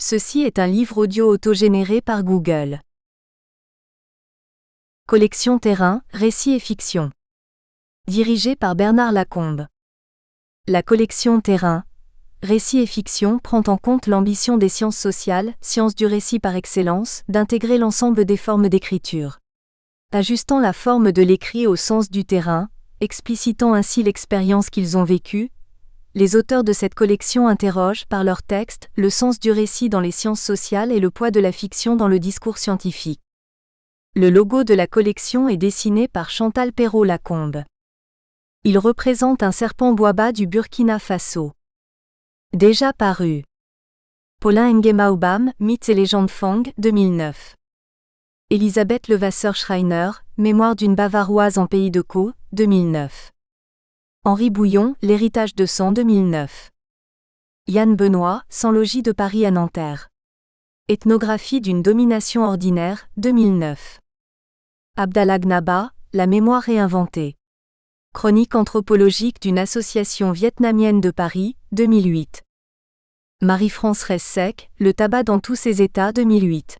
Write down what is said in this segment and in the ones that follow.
Ceci est un livre audio autogénéré par Google. Collection Terrain, récits et fiction. Dirigé par Bernard Lacombe. La collection Terrain, récits et fiction prend en compte l'ambition des sciences sociales, sciences du récit par excellence, d'intégrer l'ensemble des formes d'écriture. Ajustant la forme de l'écrit au sens du terrain, explicitant ainsi l'expérience qu'ils ont vécue, les auteurs de cette collection interrogent par leurs textes le sens du récit dans les sciences sociales et le poids de la fiction dans le discours scientifique. Le logo de la collection est dessiné par Chantal Perrault-Lacombe. Il représente un serpent boaba du Burkina Faso. Déjà paru. Paulin Nguema-Obam, Mythes et légendes Fang, 2009. Elisabeth Levasseur-Schreiner, Mémoire d'une Bavaroise en pays de Caux, 2009. Henri Bouillon, L'héritage de sang, 2009. Yann Benoît, Sans logis de Paris à Nanterre. Ethnographie d'une domination ordinaire, 2009. Abdallah Gnaba, La mémoire réinventée. Chronique anthropologique d'une association vietnamienne de Paris, 2008. Marie-France Ressec, Le tabac dans tous ses états, 2008.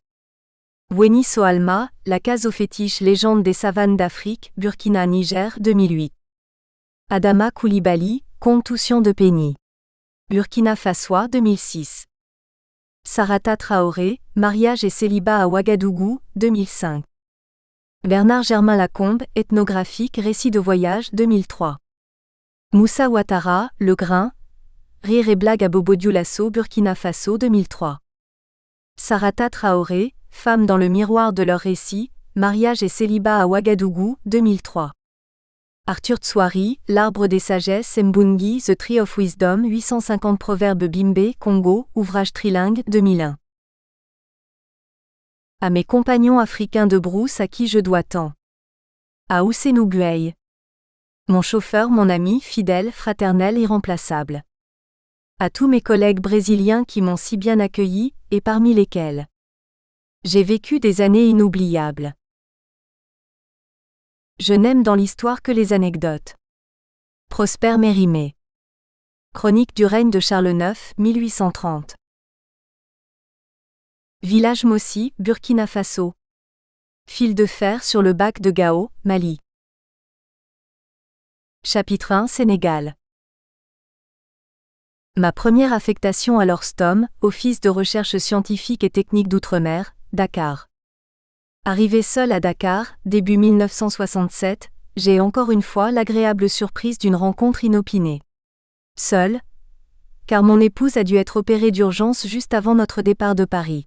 Weni Soalma, La case aux fétiches légende des savanes d'Afrique, Burkina-Niger, 2008. Adama Koulibaly, Conte Toussiant de Pény. Burkina Faso, 2006. Sarata Traoré, Mariage et célibat à Ouagadougou, 2005. Bernard Germain Lacombe, Ethnographique récit de voyage, 2003. Moussa Ouattara, Le grain, Rire et blague à Bobo Dioulasso, Burkina Faso, 2003. Sarata Traoré, Femmes dans le miroir de leur récit, Mariage et célibat à Ouagadougou, 2003. Arthur Tsouari, L'arbre des sagesses, Mbungi, The Tree of Wisdom, 850 proverbes Bimbe, Congo, ouvrage trilingue, 2001. À mes compagnons africains de brousse à qui je dois tant. À Ousseynou Gueye. Mon chauffeur, mon ami, fidèle, fraternel, irremplaçable. À tous mes collègues brésiliens qui m'ont si bien accueilli, et parmi lesquels j'ai vécu des années inoubliables. Je n'aime dans l'histoire que les anecdotes. Prosper Mérimée. Chronique du règne de Charles IX, 1830. Village Mossi, Burkina Faso. Fil de fer sur le bac de Gao, Mali. Chapitre 1 Sénégal. Ma première affectation à l'ORSTOM, Office de recherche scientifique et technique d'outre-mer, Dakar. Arrivé seul à Dakar, début 1967, j'ai encore une fois l'agréable surprise d'une rencontre inopinée. Seul, car mon épouse a dû être opérée d'urgence juste avant notre départ de Paris.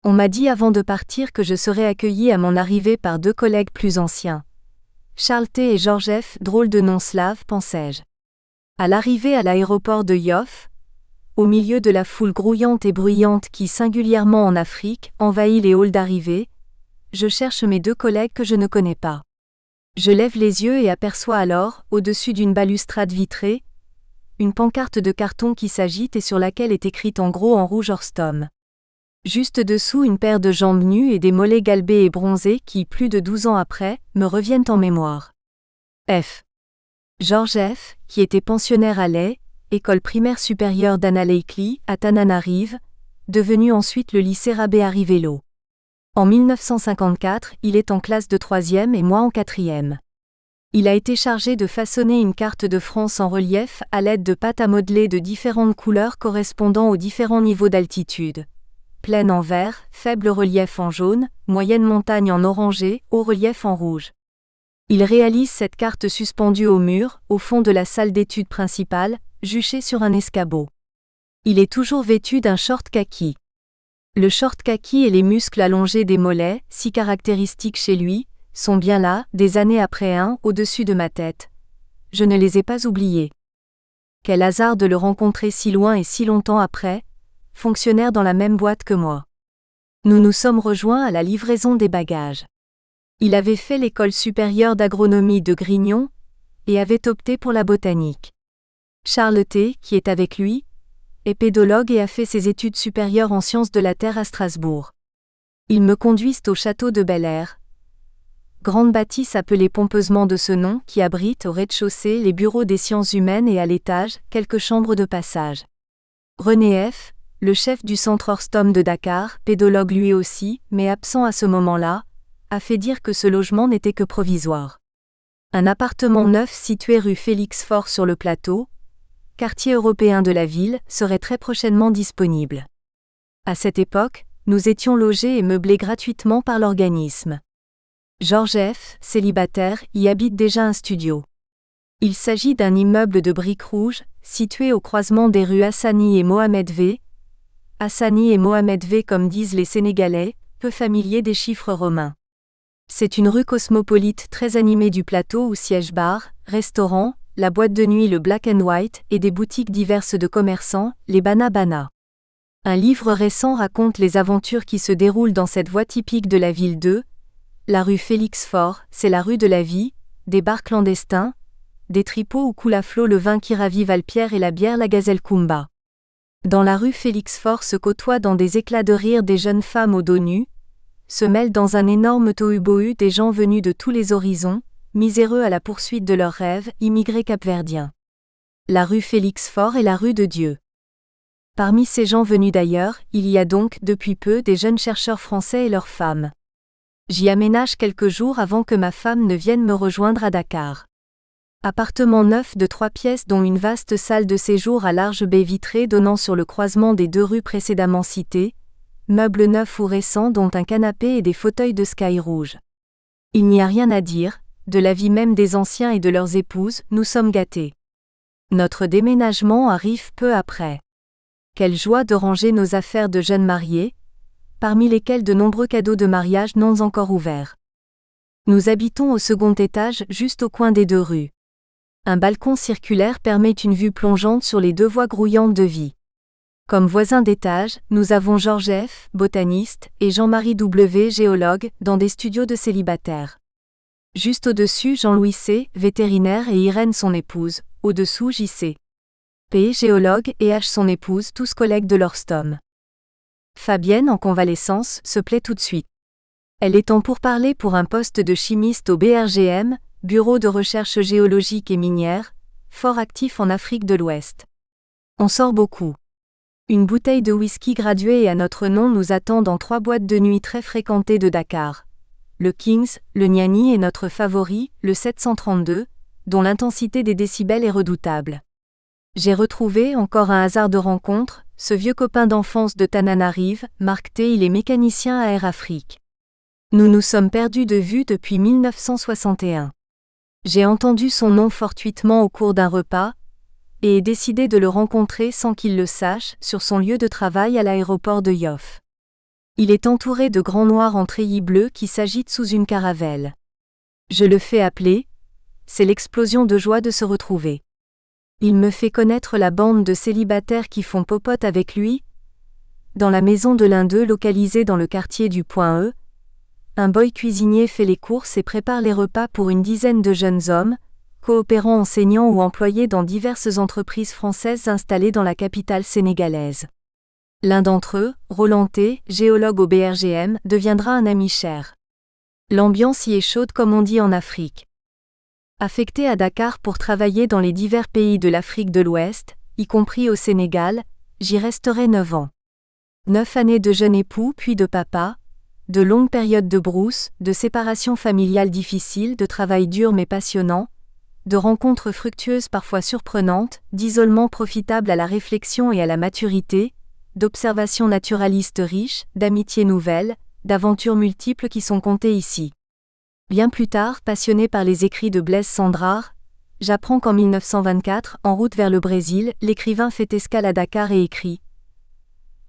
On m'a dit avant de partir que je serais accueilli à mon arrivée par deux collègues plus anciens. Charles T. et Georges F., drôle de nom slave, pensais-je. À l'arrivée à l'aéroport de Yoff, au milieu de la foule grouillante et bruyante qui, singulièrement en Afrique, envahit les halls d'arrivée, je cherche mes deux collègues que je ne connais pas. Je lève les yeux et aperçois alors, au-dessus d'une balustrade vitrée, une pancarte de carton qui s'agite et sur laquelle est écrite en gros en rouge ORSTOM. Juste dessous une paire de jambes nues et des mollets galbés et bronzés qui, plus de 12 ans après, me reviennent en mémoire. F. Georges F., qui était pensionnaire à Ley, école primaire supérieure d'Anna-Leikli, à Tananarive, devenu ensuite le lycée Rabé Arrivello. En 1954, il est en classe de 3e et moi en 4e. Il a été chargé de façonner une carte de France en relief à l'aide de pâtes à modeler de différentes couleurs correspondant aux différents niveaux d'altitude. Plaine en vert, faible relief en jaune, moyenne montagne en orangé, haut relief en rouge. Il réalise cette carte suspendue au mur, au fond de la salle d'études principale, juchée sur un escabeau. Il est toujours vêtu d'un short kaki. Le short kaki et les muscles allongés des mollets, si caractéristiques chez lui, sont bien là, des années après au-dessus de ma tête. Je ne les ai pas oubliés. Quel hasard de le rencontrer si loin et si longtemps après, fonctionnaire dans la même boîte que moi. Nous nous sommes rejoints à la livraison des bagages. Il avait fait l'école supérieure d'agronomie de Grignon, et avait opté pour la botanique. Charles T., qui est avec lui, est pédologue et a fait ses études supérieures en sciences de la Terre à Strasbourg. Ils me conduisent au château de Bel-Air. Grande bâtisse appelée pompeusement de ce nom qui abrite au rez-de-chaussée les bureaux des sciences humaines et à l'étage, quelques chambres de passage. René F., le chef du centre Orstom de Dakar, pédologue lui aussi, mais absent à ce moment-là, a fait dire que ce logement n'était que provisoire. Un appartement neuf situé rue Félix Faure sur le plateau, quartier européen de la ville, serait très prochainement disponible. À cette époque, nous étions logés et meublés gratuitement par l'organisme. Georges F., célibataire, y habite déjà un studio. Il s'agit d'un immeuble de briques rouges, situé au croisement des rues Hassani et Mohamed V. Hassani et Mohamed V comme disent les Sénégalais, peu familiers des chiffres romains. C'est une rue cosmopolite très animée du plateau où siègent bar, restaurant, la boîte de nuit le Black and White et des boutiques diverses de commerçants, les Bana Bana. Un livre récent raconte les aventures qui se déroulent dans cette voie typique de la ville de la rue Félix Faure, c'est la rue de la vie, des bars clandestins, des tripots où coule à flot le vin qui ravive Alpierre et la bière la Gazelle Kumba. Dans la rue Félix Faure se côtoient dans des éclats de rire des jeunes femmes au dos nu, se mêlent dans un énorme tohu-bohu des gens venus de tous les horizons, miséreux à la poursuite de leurs rêves, immigrés capverdiens. La rue Félix Faure est la rue de Dieu. Parmi ces gens venus d'ailleurs, il y a donc, depuis peu, des jeunes chercheurs français et leurs femmes. J'y aménage quelques jours avant que ma femme ne vienne me rejoindre à Dakar. Appartement neuf de 3 pièces dont une vaste salle de séjour à large baie vitrée donnant sur le croisement des 2 rues précédemment citées, meubles neufs ou récents dont un canapé et des fauteuils de sky rouge. Il n'y a rien à dire, de la vie même des anciens et de leurs épouses, nous sommes gâtés. Notre déménagement arrive peu après. Quelle joie de ranger nos affaires de jeunes mariés, parmi lesquels de nombreux cadeaux de mariage non encore ouverts. Nous habitons au second étage juste au coin des 2 rues. Un balcon circulaire permet une vue plongeante sur les 2 voies grouillantes de vie. Comme voisins d'étage, nous avons Georges F., botaniste, et Jean-Marie W., géologue, dans des studios de célibataires. Juste au-dessus Jean-Louis C., vétérinaire et Irène son épouse, au-dessous J.C. P., géologue et H. son épouse, tous collègues de l'Orstom. Fabienne, en convalescence, se plaît tout de suite. Elle est en pourparlers pour un poste de chimiste au BRGM, Bureau de recherche géologique et minière, fort actif en Afrique de l'Ouest. On sort beaucoup. Une bouteille de whisky graduée et à notre nom nous attend dans 3 boîtes de nuit très fréquentées de Dakar. Le Kings, le Niani et notre favori, le 732, dont l'intensité des décibels est redoutable. J'ai retrouvé, encore un hasard de rencontre, ce vieux copain d'enfance de Tananarive, Marc T. Il est mécanicien à Air Afrique. Nous nous sommes perdus de vue depuis 1961. J'ai entendu son nom fortuitement au cours d'un repas, et ai décidé de le rencontrer sans qu'il le sache, sur son lieu de travail à l'aéroport de Yoff. Il est entouré de grands noirs en treillis bleus qui s'agitent sous une caravelle. Je le fais appeler, c'est l'explosion de joie de se retrouver. Il me fait connaître la bande de célibataires qui font popote avec lui. Dans la maison de l'un d'eux localisée dans le quartier du Point E, un boy cuisinier fait les courses et prépare les repas pour une dizaine de jeunes hommes, coopérants enseignants ou employés dans diverses entreprises françaises installées dans la capitale sénégalaise. L'un d'entre eux, Roland T., géologue au BRGM, deviendra un ami cher. L'ambiance y est chaude comme on dit en Afrique. Affecté à Dakar pour travailler dans les divers pays de l'Afrique de l'Ouest, y compris au Sénégal, j'y resterai 9 ans. 9 années de jeune époux puis de papa, de longues périodes de brousse, de séparations familiales difficiles, de travail dur mais passionnant, de rencontres fructueuses parfois surprenantes, d'isolement profitable à la réflexion et à la maturité, d'observations naturalistes riches, d'amitiés nouvelles, d'aventures multiples qui sont comptées ici. Bien plus tard, passionné par les écrits de Blaise Cendrars, j'apprends qu'en 1924, en route vers le Brésil, l'écrivain fait escale à Dakar et écrit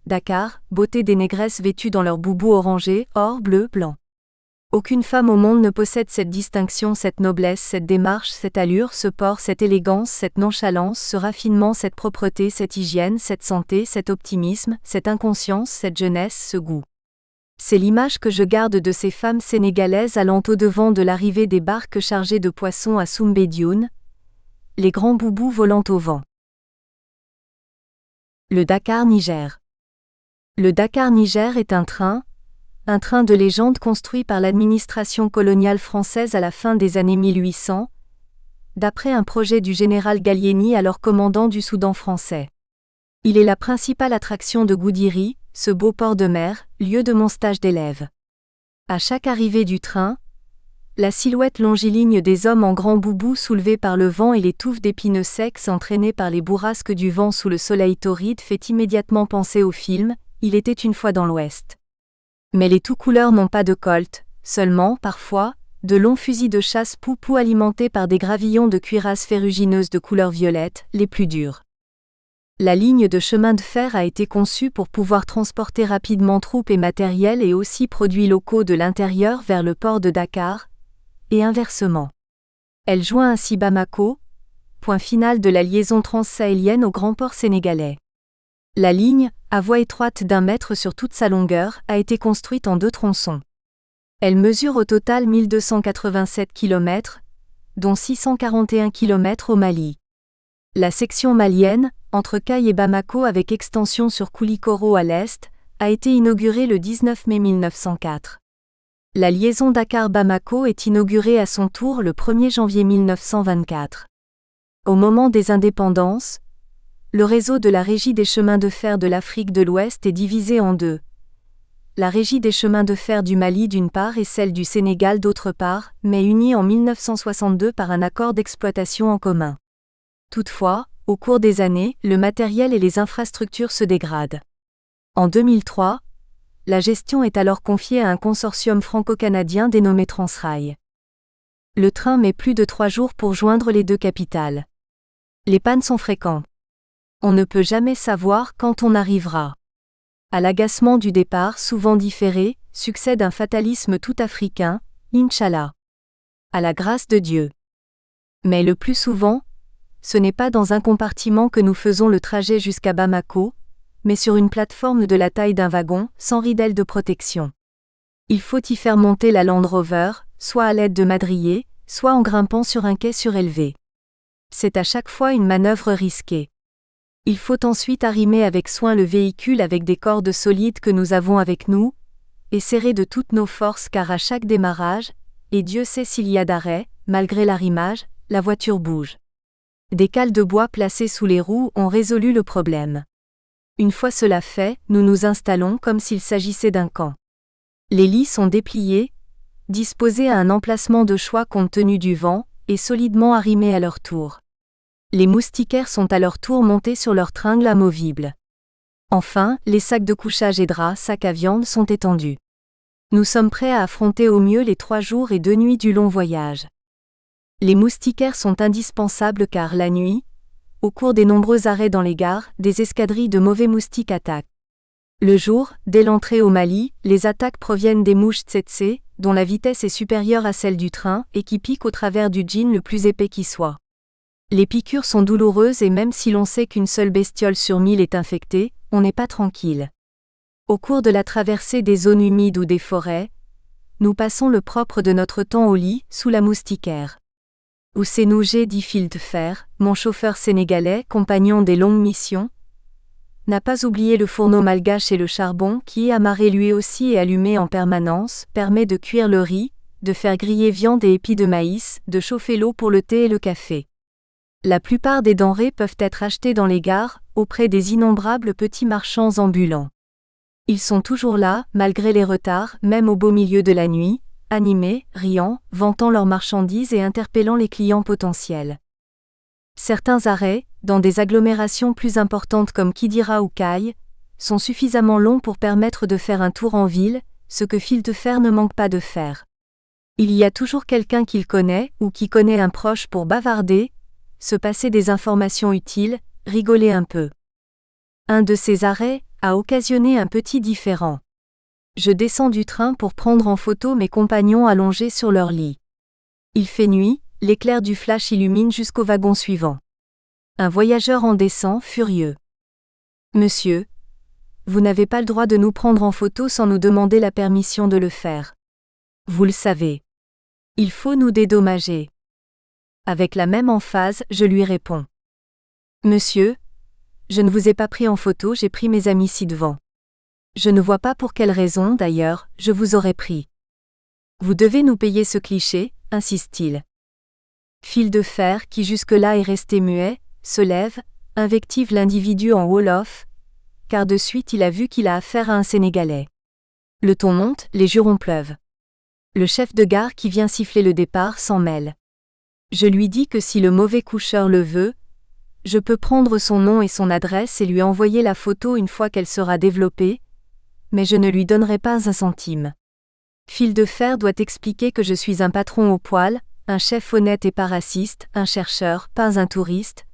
Dakar, beauté des négresses vêtues dans leurs boubous orangés, or, bleu, blanc. Aucune femme au monde ne possède cette distinction, cette noblesse, cette démarche, cette allure, ce port, cette élégance, cette nonchalance, ce raffinement, cette propreté, cette hygiène, cette santé, cet optimisme, cette inconscience, cette jeunesse, ce goût. C'est l'image que je garde de ces femmes sénégalaises allant au-devant de l'arrivée des barques chargées de poissons à Soumbédioune, les grands boubous volant au vent. Le Dakar, Niger. Le Dakar, Niger est un train de légende construit par l'administration coloniale française à la fin des années 1800, d'après un projet du général Gallieni alors commandant du Soudan français. Il est la principale attraction de Goudiry, ce beau port de mer, lieu de mon stage d'élève. À chaque arrivée du train, la silhouette longiligne des hommes en grands boubous soulevés par le vent et les touffes d'épineux secs entraînées par les bourrasques du vent sous le soleil torride fait immédiatement penser au film « Il était une fois dans l'Ouest ». Mais les tout-couleurs n'ont pas de colt, seulement, parfois, de longs fusils de chasse poupou alimentés par des gravillons de cuirasses ferrugineuses de couleur violette, les plus durs. La ligne de chemin de fer a été conçue pour pouvoir transporter rapidement troupes et matériel et aussi produits locaux de l'intérieur vers le port de Dakar, et inversement. Elle joint ainsi Bamako, point final de la liaison transsahélienne au grand port sénégalais. La ligne, à voie étroite d'1 mètre sur toute sa longueur, a été construite en 2 tronçons. Elle mesure au total 1287 km, dont 641 km au Mali. La section malienne, entre Caille et Bamako avec extension sur Koulikoro à l'est, a été inaugurée le 19 mai 1904. La liaison Dakar-Bamako est inaugurée à son tour le 1er janvier 1924. Au moment des indépendances, le réseau de la Régie des chemins de fer de l'Afrique de l'Ouest est divisé en 2. La Régie des chemins de fer du Mali d'une part et celle du Sénégal d'autre part, mais unies en 1962 par un accord d'exploitation en commun. Toutefois, au cours des années, le matériel et les infrastructures se dégradent. En 2003, la gestion est alors confiée à un consortium franco-canadien dénommé Transrail. Le train met plus de 3 jours pour joindre les 2 capitales. Les pannes sont fréquentes. On ne peut jamais savoir quand on arrivera. À l'agacement du départ souvent différé, succède un fatalisme tout africain, Inch'Allah. À la grâce de Dieu. Mais le plus souvent, ce n'est pas dans un compartiment que nous faisons le trajet jusqu'à Bamako, mais sur une plateforme de la taille d'un wagon, sans ridelle de protection. Il faut y faire monter la Land Rover, soit à l'aide de madriers, soit en grimpant sur un quai surélevé. C'est à chaque fois une manœuvre risquée. Il faut ensuite arrimer avec soin le véhicule avec des cordes solides que nous avons avec nous, et serrer de toutes nos forces car à chaque démarrage, et Dieu sait s'il y a d'arrêt, malgré l'arrimage, la voiture bouge. Des cales de bois placées sous les roues ont résolu le problème. Une fois cela fait, nous nous installons comme s'il s'agissait d'un camp. Les lits sont dépliés, disposés à un emplacement de choix compte tenu du vent, et solidement arrimés à leur tour. Les moustiquaires sont à leur tour montés sur leurs tringles amovibles. Enfin, les sacs de couchage et draps, sacs à viande sont étendus. Nous sommes prêts à affronter au mieux les 3 jours et 2 nuits du long voyage. Les moustiquaires sont indispensables car la nuit, au cours des nombreux arrêts dans les gares, des escadrilles de mauvais moustiques attaquent. Le jour, dès l'entrée au Mali, les attaques proviennent des mouches tsetse, dont la vitesse est supérieure à celle du train et qui piquent au travers du jean le plus épais qui soit. Les piqûres sont douloureuses et même si l'on sait qu'une seule bestiole sur 1000 est infectée, on n'est pas tranquille. Au cours de la traversée des zones humides ou des forêts, nous passons le propre de notre temps au lit, sous la moustiquaire. Oussenougé dit Fildefer, mon chauffeur sénégalais, compagnon des longues missions, n'a pas oublié le fourneau malgache et le charbon qui, amarré lui aussi et allumé en permanence, permet de cuire le riz, de faire griller viande et épis de maïs, de chauffer l'eau pour le thé et le café. La plupart des denrées peuvent être achetées dans les gares, auprès des innombrables petits marchands ambulants. Ils sont toujours là, malgré les retards, même au beau milieu de la nuit, animés, riant, vantant leurs marchandises et interpellant les clients potentiels. Certains arrêts, dans des agglomérations plus importantes comme Kidira ou Caille, sont suffisamment longs pour permettre de faire un tour en ville, ce que Fildefer ne manque pas de faire. Il y a toujours quelqu'un qu'il connaît, ou qui connaît un proche pour bavarder, se passer des informations utiles, rigoler un peu. Un de ces arrêts a occasionné un petit différend. Je descends du train pour prendre en photo mes compagnons allongés sur leur lit. Il fait nuit, l'éclair du flash illumine jusqu'au wagon suivant. Un voyageur en descend, furieux. « Monsieur, vous n'avez pas le droit de nous prendre en photo sans nous demander la permission de le faire. Vous le savez. Il faut nous dédommager. » Avec la même emphase, je lui réponds. « Monsieur, je ne vous ai pas pris en photo, j'ai pris mes amis ci-devant. Je ne vois pas pour quelle raison, d'ailleurs, je vous aurais pris. Vous devez nous payer ce cliché, insiste-t-il. Fildefer, qui jusque-là est resté muet, se lève, invective l'individu en wolof, car de suite il a vu qu'il a affaire à un Sénégalais. Le ton monte, les jurons pleuvent. Le chef de gare qui vient siffler le départ s'en mêle. Je lui dis que si le mauvais coucheur le veut, je peux prendre son nom et son adresse et lui envoyer la photo une fois qu'elle sera développée, mais je ne lui donnerai pas un centime. Fil de fer doit expliquer que je suis un patron au poil, un chef honnête et pas raciste, un chercheur, pas un touriste,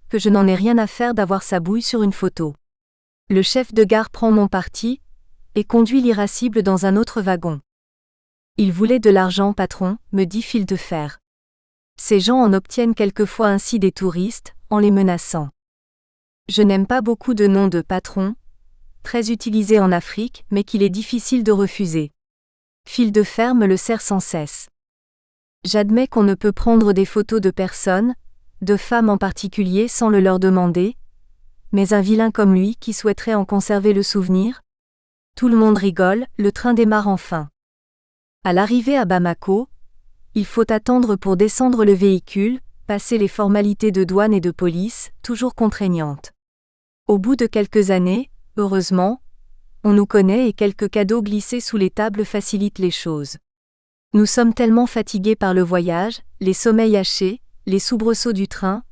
que je n'en ai rien à faire d'avoir sa bouille sur une photo. Le chef de gare prend mon parti et conduit l'irascible dans un autre wagon. Il voulait de l'argent, patron, me dit Fil de fer. Ces gens en obtiennent quelquefois ainsi des touristes, en les menaçant. Je n'aime pas beaucoup de noms de patron, très utilisés en Afrique, mais qu'il est difficile de refuser. Fil de fer me le sert sans cesse. J'admets qu'on ne peut prendre des photos de personnes, de femmes en particulier sans le leur demander, mais un vilain comme lui qui souhaiterait en conserver le souvenir? Tout le monde rigole, le train démarre enfin. À l'arrivée à Bamako, il faut attendre pour descendre le véhicule, passer les formalités de douane et de police, toujours contraignantes. Au bout de quelques années, heureusement, on nous connaît et quelques cadeaux glissés sous les tables facilitent les choses. Nous sommes tellement fatigués par le voyage, les sommeils hachés, les soubresauts du train,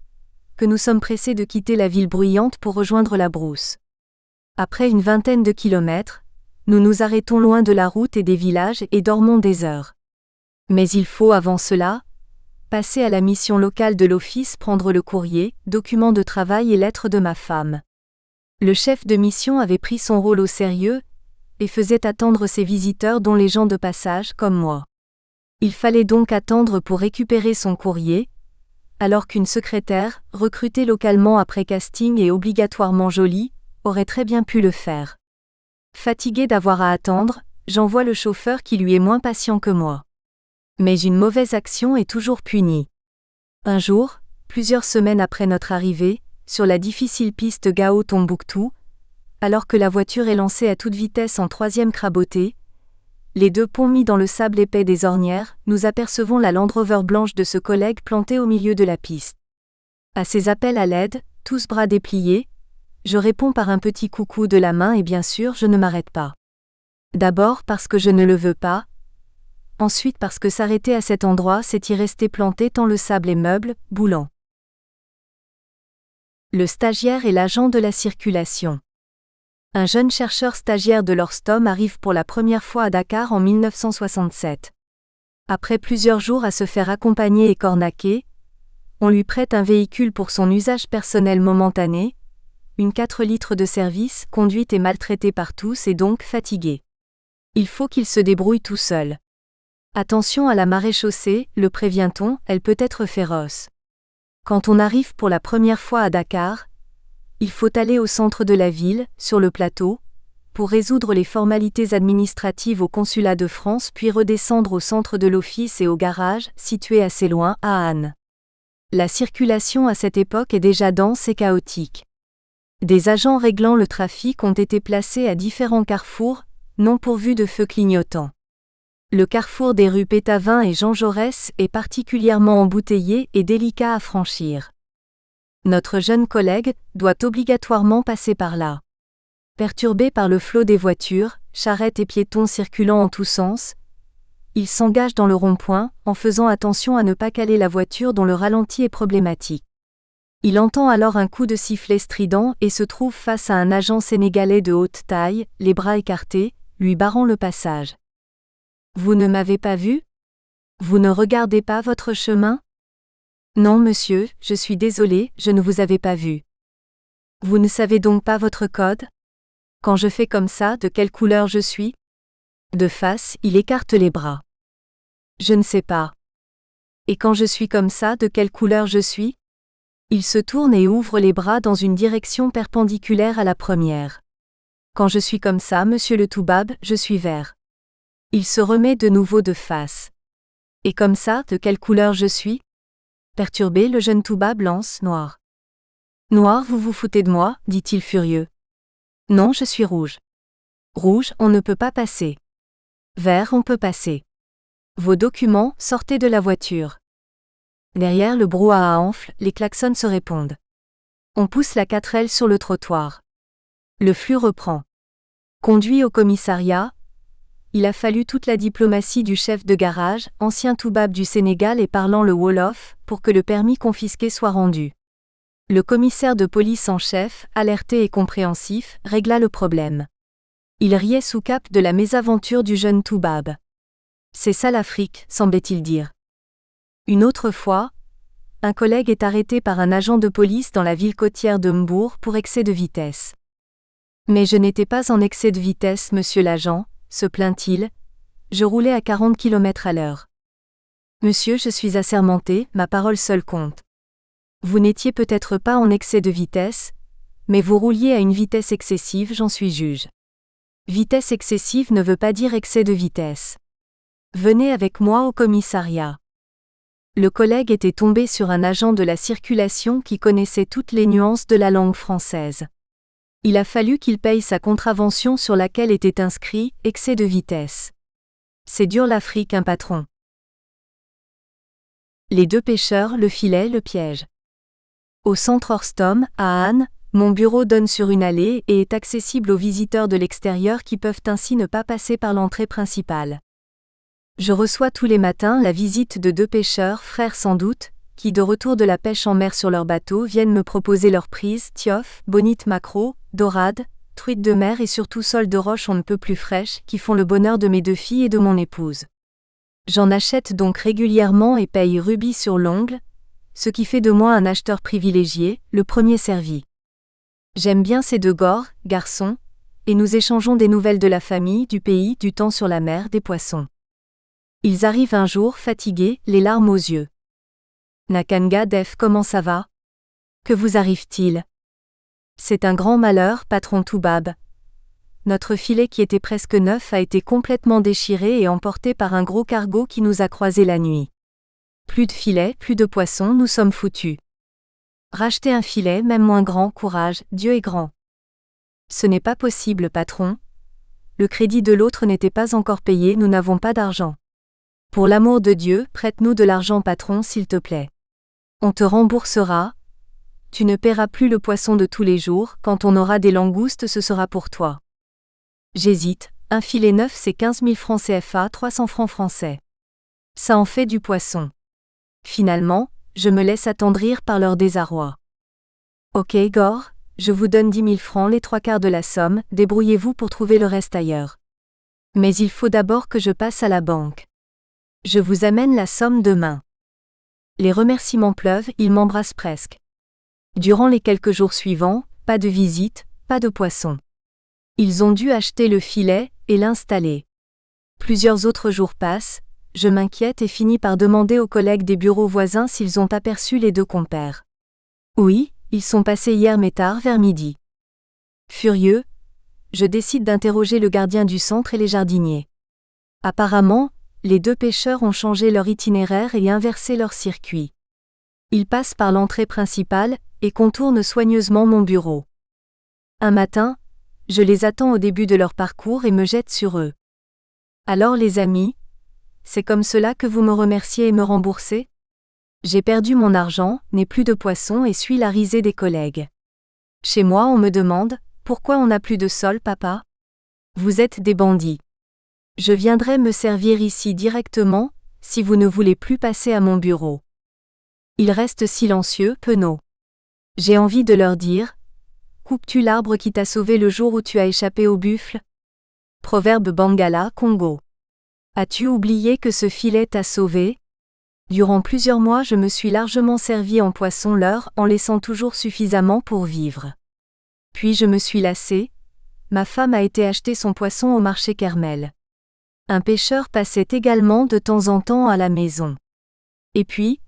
que nous sommes pressés de quitter la ville bruyante pour rejoindre la brousse. Après une vingtaine de kilomètres, nous nous arrêtons loin de la route et des villages et dormons des heures. Mais il faut avant cela passer à la mission locale de l'office, prendre le courrier, documents de travail et lettres de ma femme. Le chef de mission avait pris son rôle au sérieux et faisait attendre ses visiteurs dont les gens de passage comme moi. Il fallait donc attendre pour récupérer son courrier, alors qu'une secrétaire, recrutée localement après casting et obligatoirement jolie, aurait très bien pu le faire. Fatigué d'avoir à attendre, j'envoie le chauffeur qui lui est moins patient que moi. Mais une mauvaise action est toujours punie. Un jour, plusieurs semaines après notre arrivée, sur la difficile piste Gao-Tombouctou, alors que la voiture est lancée à toute vitesse en troisième crabotée, les deux ponts mis dans le sable épais des ornières, nous apercevons la Land Rover blanche de ce collègue plantée au milieu de la piste. À ses appels à l'aide, tous bras dépliés, je réponds par un petit coucou de la main et bien sûr je ne m'arrête pas. D'abord parce que je ne le veux pas, ensuite parce que s'arrêter à cet endroit c'est y rester planté tant le sable est meuble, boulant. Le stagiaire et l'agent de la circulation. Un jeune chercheur stagiaire de l'Orstom arrive pour la première fois à Dakar en 1967. Après plusieurs jours à se faire accompagner et cornaquer, on lui prête un véhicule pour son usage personnel momentané, une 4 litres de service, conduite et maltraité par tous et donc fatigué. Il faut qu'il se débrouille tout seul. Attention à la maréchaussée, le prévient-on, elle peut être féroce. Quand on arrive pour la première fois à Dakar, il faut aller au centre de la ville, sur le plateau, pour résoudre les formalités administratives au consulat de France puis redescendre au centre de l'office et au garage, situé assez loin, à Hann. La circulation à cette époque est déjà dense et chaotique. Des agents réglant le trafic ont été placés à différents carrefours, non pourvus de feux clignotants. Le carrefour des rues Pétavin et Jean Jaurès est particulièrement embouteillé et délicat à franchir. Notre jeune collègue doit obligatoirement passer par là. Perturbé par le flot des voitures, charrettes et piétons circulant en tous sens, il s'engage dans le rond-point, en faisant attention à ne pas caler la voiture dont le ralenti est problématique. Il entend alors un coup de sifflet strident et se trouve face à un agent sénégalais de haute taille, les bras écartés, lui barrant le passage. « Vous ne m'avez pas vu ? Vous ne regardez pas votre chemin ? » « Non monsieur, je suis désolé, je ne vous avais pas vu. »« Vous ne savez donc pas votre code ? Quand je fais comme ça, de quelle couleur je suis ? » De face, il écarte les bras. « Je ne sais pas. »« Et quand je suis comme ça, de quelle couleur je suis ? » Il se tourne et ouvre les bras dans une direction perpendiculaire à la première. « Quand je suis comme ça, monsieur le Toubab, je suis vert. » Il se remet de nouveau de face. « Et comme ça, de quelle couleur je suis ? » Perturbé, le jeune Toubab lance « Noir. »« Noir, vous vous foutez de moi » dit-il furieux. « Non, je suis rouge. »« Rouge, on ne peut pas passer. »« Vert, on peut passer. »« Vos documents, sortez de la voiture. » Derrière le brouhaha enfle, les klaxons se répondent. On pousse la 4L sur le trottoir. Le flux reprend. Conduit au commissariat, il a fallu toute la diplomatie du chef de garage, ancien toubab du Sénégal et parlant le wolof, pour que le permis confisqué soit rendu. Le commissaire de police en chef, alerté et compréhensif, régla le problème. Il riait sous cape de la mésaventure du jeune toubab. C'est ça l'Afrique, semblait-il dire. Une autre fois, un collègue est arrêté par un agent de police dans la ville côtière de Mbour pour excès de vitesse. Mais je n'étais pas en excès de vitesse, monsieur l'agent, se plaint-il. Je roulais à 40 km/h. Monsieur, je suis assermenté, ma parole seule compte. Vous n'étiez peut-être pas en excès de vitesse, mais vous rouliez à une vitesse excessive, j'en suis juge. Vitesse excessive ne veut pas dire excès de vitesse. Venez avec moi au commissariat. Le collègue était tombé sur un agent de la circulation qui connaissait toutes les nuances de la langue française. Il a fallu qu'il paye sa contravention sur laquelle était inscrit « excès de vitesse ». C'est dur l'Afrique, un patron. Les deux pêcheurs, le filet, le piège. Au centre Orstom, à Anne, mon bureau donne sur une allée et est accessible aux visiteurs de l'extérieur qui peuvent ainsi ne pas passer par l'entrée principale. Je reçois tous les matins la visite de deux pêcheurs, frères sans doute, qui de retour de la pêche en mer sur leur bateau viennent me proposer leurs prises, tiof, bonites maquereaux, dorades, truites de mer et surtout soles de roche on ne peut plus fraîches, qui font le bonheur de mes deux filles et de mon épouse. J'en achète donc régulièrement et paye rubis sur l'ongle, ce qui fait de moi un acheteur privilégié, le premier servi. J'aime bien ces deux gores, garçons, et nous échangeons des nouvelles de la famille, du pays, du temps sur la mer, des poissons. Ils arrivent un jour, fatigués, les larmes aux yeux. Nakanga Def, comment ça va? Que vous arrive-t-il? C'est un grand malheur, patron Toubab. Notre filet qui était presque neuf a été complètement déchiré et emporté par un gros cargo qui nous a croisés la nuit. Plus de filet, plus de poissons, nous sommes foutus. Racheter un filet, même moins grand, courage, Dieu est grand. Ce n'est pas possible, patron. Le crédit de l'autre n'était pas encore payé, nous n'avons pas d'argent. Pour l'amour de Dieu, prête-nous de l'argent, patron, s'il te plaît. On te remboursera. Tu ne paieras plus le poisson de tous les jours, quand on aura des langoustes, ce sera pour toi. J'hésite, un filet neuf c'est 15 000 francs CFA, 300 francs français. Ça en fait du poisson. Finalement, je me laisse attendrir par leur désarroi. Ok, Gore, je vous donne 10 000 francs, les 3/4 de la somme, débrouillez-vous pour trouver le reste ailleurs. Mais il faut d'abord que je passe à la banque. Je vous amène la somme demain. Les remerciements pleuvent, ils m'embrassent presque. Durant les quelques jours suivants, pas de visite, pas de poisson. Ils ont dû acheter le filet et l'installer. Plusieurs autres jours passent, je m'inquiète et finis par demander aux collègues des bureaux voisins s'ils ont aperçu les deux compères. Oui, ils sont passés hier mais tard vers midi. Furieux, je décide d'interroger le gardien du centre et les jardiniers. Apparemment, les deux pêcheurs ont changé leur itinéraire et inversé leur circuit. Ils passent par l'entrée principale et contournent soigneusement mon bureau. Un matin, je les attends au début de leur parcours et me jette sur eux. Alors les amis, c'est comme cela que vous me remerciez et me remboursez? J'ai perdu mon argent, n'ai plus de poissons et suis la risée des collègues. Chez moi on me demande, pourquoi on n'a plus de sol, papa? Vous êtes des bandits. Je viendrai me servir ici directement, si vous ne voulez plus passer à mon bureau. Ils restent silencieux, penauds. J'ai envie de leur dire, coupes-tu l'arbre qui t'a sauvé le jour où tu as échappé au buffle? Proverbe Bangala, Congo. As-tu oublié que ce filet t'a sauvé? Durant plusieurs mois je me suis largement servi en poisson leurre en laissant toujours suffisamment pour vivre. Puis je me suis lassé, ma femme a été acheter son poisson au marché Kermel. Un pêcheur passait également de temps en temps à la maison. Et puis,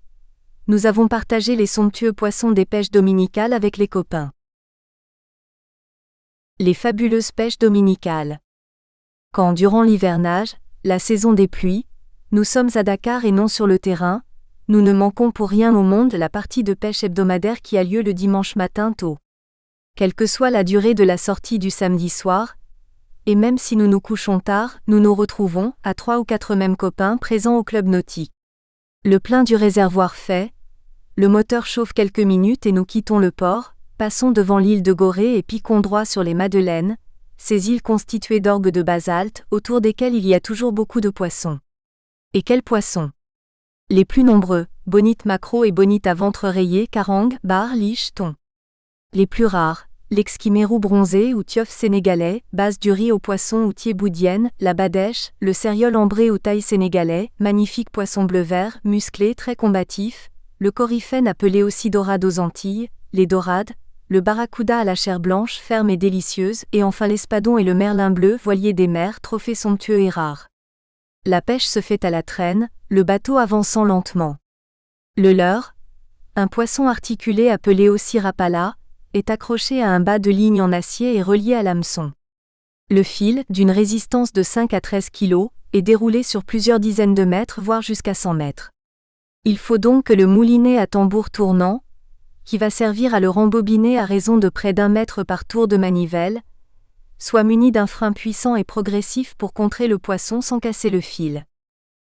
nous avons partagé les somptueux poissons des pêches dominicales avec les copains. Les fabuleuses pêches dominicales. Quand durant l'hivernage, la saison des pluies, nous sommes à Dakar et non sur le terrain, nous ne manquons pour rien au monde la partie de pêche hebdomadaire qui a lieu le dimanche matin tôt. Quelle que soit la durée de la sortie du samedi soir, et même si nous nous couchons tard, nous nous retrouvons, à 3 ou 4 mêmes copains présents au club nautique. Le plein du réservoir fait, le moteur chauffe quelques minutes et nous quittons le port, passons devant l'île de Gorée et piquons droit sur les Madeleines, ces îles constituées d'orgues de basalte, autour desquelles il y a toujours beaucoup de poissons. Et quels poissons? Les plus nombreux, bonite maquereau et bonite à ventre rayé, carangue, bar, liche, thon. Les plus rares, l'exquimérou bronzé ou tieuf sénégalais, base du riz au poisson ou thiéboudienne, la badèche, le cériole ambré ou taille sénégalais, magnifique poisson bleu-vert, musclé, très combatif, le coryphène appelé aussi dorade aux Antilles, les dorades, le barracuda à la chair blanche, ferme et délicieuse, et enfin l'espadon et le merlin bleu, voilier des mers, trophée somptueux et rare. La pêche se fait à la traîne, le bateau avançant lentement. Le leurre, un poisson articulé appelé aussi rapala, est accroché à un bas de ligne en acier et relié à l'hameçon. Le fil, d'une résistance de 5 à 13 kg, est déroulé sur plusieurs dizaines de mètres voire jusqu'à 100 mètres. Il faut donc que le moulinet à tambour tournant, qui va servir à le rembobiner à raison de près d'1 mètre par tour de manivelle, soit muni d'un frein puissant et progressif pour contrer le poisson sans casser le fil.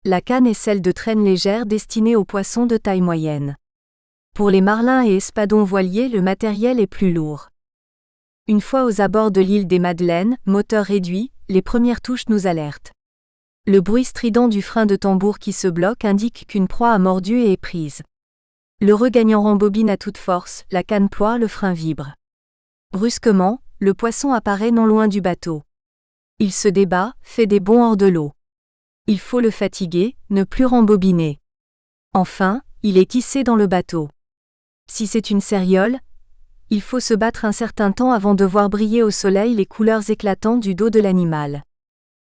La canne est celle de traîne légère destinée aux poissons de taille moyenne. Pour les marlins et espadons voiliers, le matériel est plus lourd. Une fois aux abords de l'île des Madeleines, moteur réduit, les premières touches nous alertent. Le bruit strident du frein de tambour qui se bloque indique qu'une proie a mordu et est prise. Le regagnant rembobine à toute force, la canne ploie, le frein vibre. Brusquement, le poisson apparaît non loin du bateau. Il se débat, fait des bonds hors de l'eau. Il faut le fatiguer, ne plus rembobiner. Enfin, il est hissé dans le bateau. Si c'est une cériole, il faut se battre un certain temps avant de voir briller au soleil les couleurs éclatantes du dos de l'animal.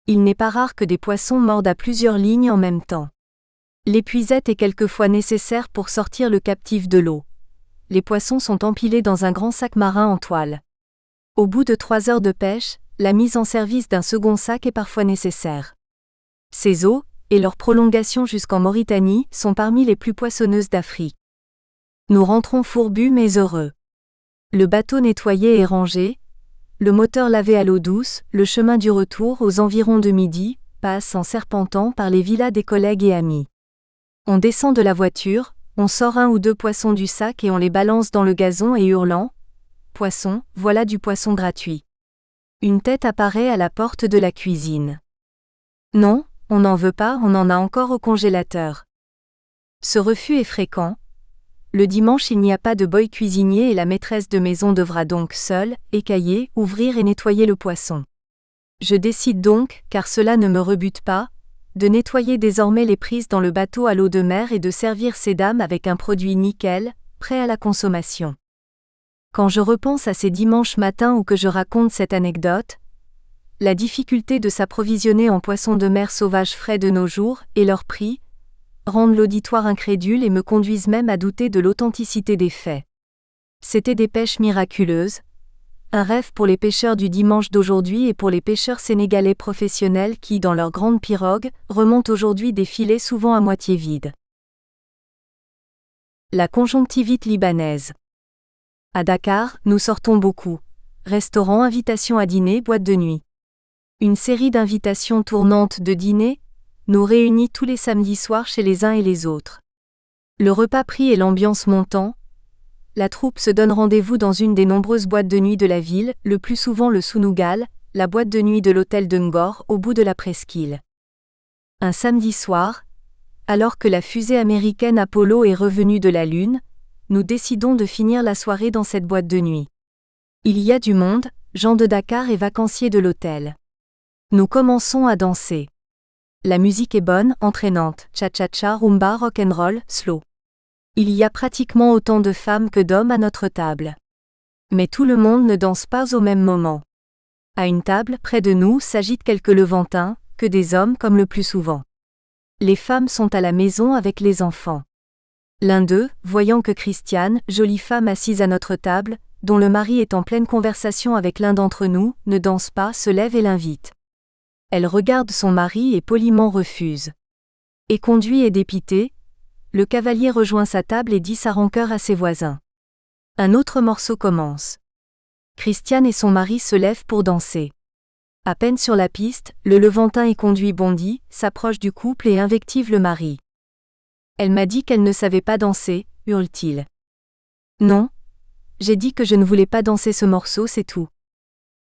Il n'est pas rare que des poissons mordent à plusieurs lignes en même temps. L'épuisette est quelquefois nécessaire pour sortir le captif de l'eau. Les poissons sont empilés dans un grand sac marin en toile. Au bout de 3 heures de pêche, la mise en service d'un second sac est parfois nécessaire. Ces eaux, et leur prolongation jusqu'en Mauritanie, sont parmi les plus poissonneuses d'Afrique. Nous rentrons fourbus mais heureux. Le bateau nettoyé et rangé, le moteur lavé à l'eau douce, le chemin du retour aux environs de midi, passe en serpentant par les villas des collègues et amis. On descend de la voiture, on sort 1 ou 2 poissons du sac et on les balance dans le gazon et hurlant « Poisson, voilà du poisson gratuit ». Une tête apparaît à la porte de la cuisine. Non, on n'en veut pas, on en a encore au congélateur. Ce refus est fréquent. Le dimanche il n'y a pas de boy cuisinier et la maîtresse de maison devra donc seule, écailler, ouvrir et nettoyer le poisson. Je décide donc, car cela ne me rebute pas, de nettoyer désormais les prises dans le bateau à l'eau de mer et de servir ces dames avec un produit nickel, prêt à la consommation. Quand je repense à ces dimanches matins où que je raconte cette anecdote, la difficulté de s'approvisionner en poissons de mer sauvages frais de nos jours, et leur prix, rendent l'auditoire incrédule et me conduisent même à douter de l'authenticité des faits. C'étaient des pêches miraculeuses, un rêve pour les pêcheurs du dimanche d'aujourd'hui et pour les pêcheurs sénégalais professionnels qui, dans leurs grandes pirogues, remontent aujourd'hui des filets souvent à moitié vides. La conjonctivite libanaise. À Dakar, nous sortons beaucoup. Restaurants, invitations à dîner, boîtes de nuit. Une série d'invitations tournantes de dîner nous réunit tous les samedis soirs chez les uns et les autres. Le repas pris et l'ambiance montant, la troupe se donne rendez-vous dans une des nombreuses boîtes de nuit de la ville, le plus souvent le Sunugal, la boîte de nuit de l'hôtel de Ngor, au bout de la presqu'île. Un samedi soir, alors que la fusée américaine Apollo est revenue de la Lune, nous décidons de finir la soirée dans cette boîte de nuit. Il y a du monde, gens de Dakar et vacanciers de l'hôtel. Nous commençons à danser. La musique est bonne, entraînante, cha-cha-cha, rumba, rock'n'roll, slow. Il y a pratiquement autant de femmes que d'hommes à notre table. Mais tout le monde ne danse pas au même moment. À une table, près de nous, s'agitent quelques levantins, que des hommes comme le plus souvent. Les femmes sont à la maison avec les enfants. L'un d'eux, voyant que Christiane, jolie femme assise à notre table, dont le mari est en pleine conversation avec l'un d'entre nous, ne danse pas, se lève et l'invite. Elle regarde son mari et poliment refuse. Éconduit et dépité, le cavalier rejoint sa table et dit sa rancœur à ses voisins. Un autre morceau commence. Christiane et son mari se lèvent pour danser. À peine sur la piste, le levantin éconduit bondit, s'approche du couple et invective le mari. Elle m'a dit qu'elle ne savait pas danser, hurle-t-il. Non, J'ai dit que je ne voulais pas danser ce morceau, c'est tout.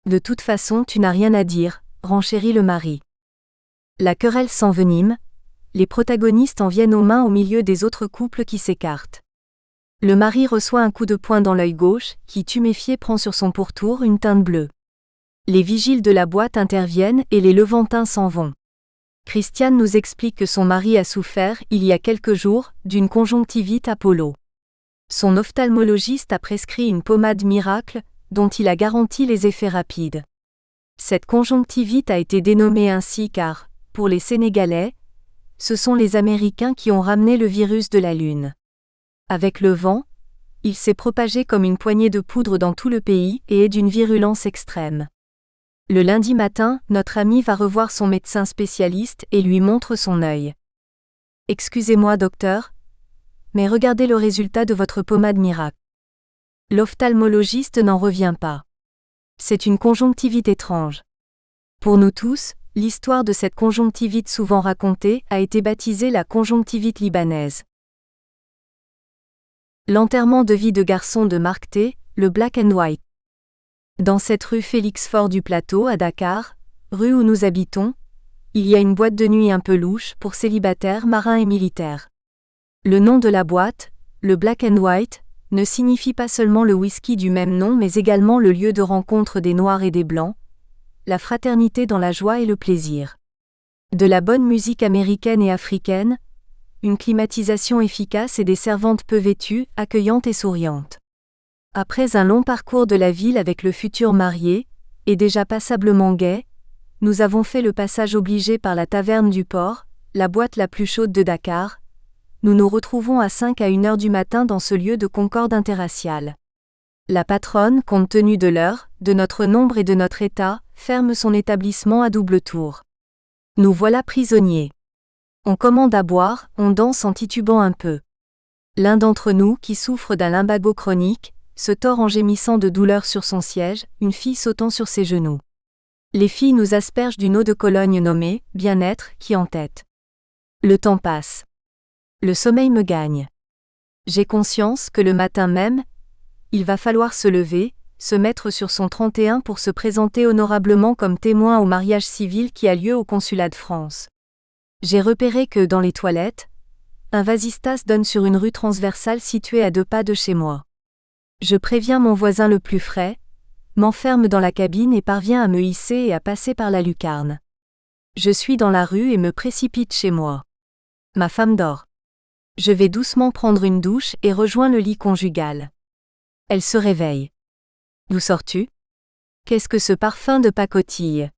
De toute façon, tu n'as rien à dire, renchérit le mari. La querelle s'envenime, les protagonistes en viennent aux mains au milieu des autres couples qui s'écartent. Le mari reçoit un coup de poing dans l'œil gauche, qui tuméfié prend sur son pourtour une teinte bleue. Les vigiles de la boîte interviennent et les Levantins s'en vont. Christiane nous explique que son mari a souffert, il y a quelques jours, d'une conjonctivite Apollo. Son ophtalmologiste a prescrit une pommade miracle, dont il a garanti les effets rapides. Cette conjonctivite a été dénommée ainsi car, pour les Sénégalais, ce sont les Américains qui ont ramené le virus de la Lune. Avec le vent, il s'est propagé comme une poignée de poudre dans tout le pays et est d'une virulence extrême. Le lundi matin, notre ami va revoir son médecin spécialiste et lui montre son œil. « Excusez-moi, docteur, mais regardez le résultat de votre pommade miracle. » L'ophtalmologiste n'en revient pas. C'est une conjonctivite étrange. Pour nous tous, l'histoire de cette conjonctivite souvent racontée a été baptisée la conjonctivite libanaise. L'enterrement de vie de garçon de Marc T, le Black and White. Dans cette rue Félix-Faure du Plateau à Dakar, rue où nous habitons, il y a une boîte de nuit un peu louche pour célibataires marins et militaires. Le nom de la boîte, le Black and White, ne signifie pas seulement le whisky du même nom mais également le lieu de rencontre des Noirs et des Blancs, la fraternité dans la joie et le plaisir. De la bonne musique américaine et africaine, une climatisation efficace et des servantes peu vêtues, accueillantes et souriantes. Après un long parcours de la ville avec le futur marié, et déjà passablement gai, nous avons fait le passage obligé par la taverne du port, la boîte la plus chaude de Dakar. Nous nous retrouvons à 5 à 1 heure du matin dans ce lieu de concorde interraciale. La patronne, compte tenu de l'heure, de notre nombre et de notre état, ferme son établissement à double tour. Nous voilà prisonniers. On commande à boire, on danse en titubant un peu. L'un d'entre nous, qui souffre d'un lumbago chronique, se tord en gémissant de douleur sur son siège, une fille sautant sur ses genoux. Les filles nous aspergent d'une eau de Cologne nommée « Bien-être » qui entête. Le temps passe. Le sommeil me gagne. J'ai conscience que le matin même, il va falloir se lever, se mettre sur son 31 pour se présenter honorablement comme témoin au mariage civil qui a lieu au consulat de France. J'ai repéré que, dans les toilettes, un vasistas donne sur une rue transversale située à 2 pas de chez moi. Je préviens mon voisin le plus frais, m'enferme dans la cabine et parviens à me hisser et à passer par la lucarne. Je suis dans la rue et me précipite chez moi. Ma femme dort. Je vais doucement prendre une douche et rejoins le lit conjugal. Elle se réveille. « D'où sors-tu ? Qu'est-ce que ce parfum de pacotille ?»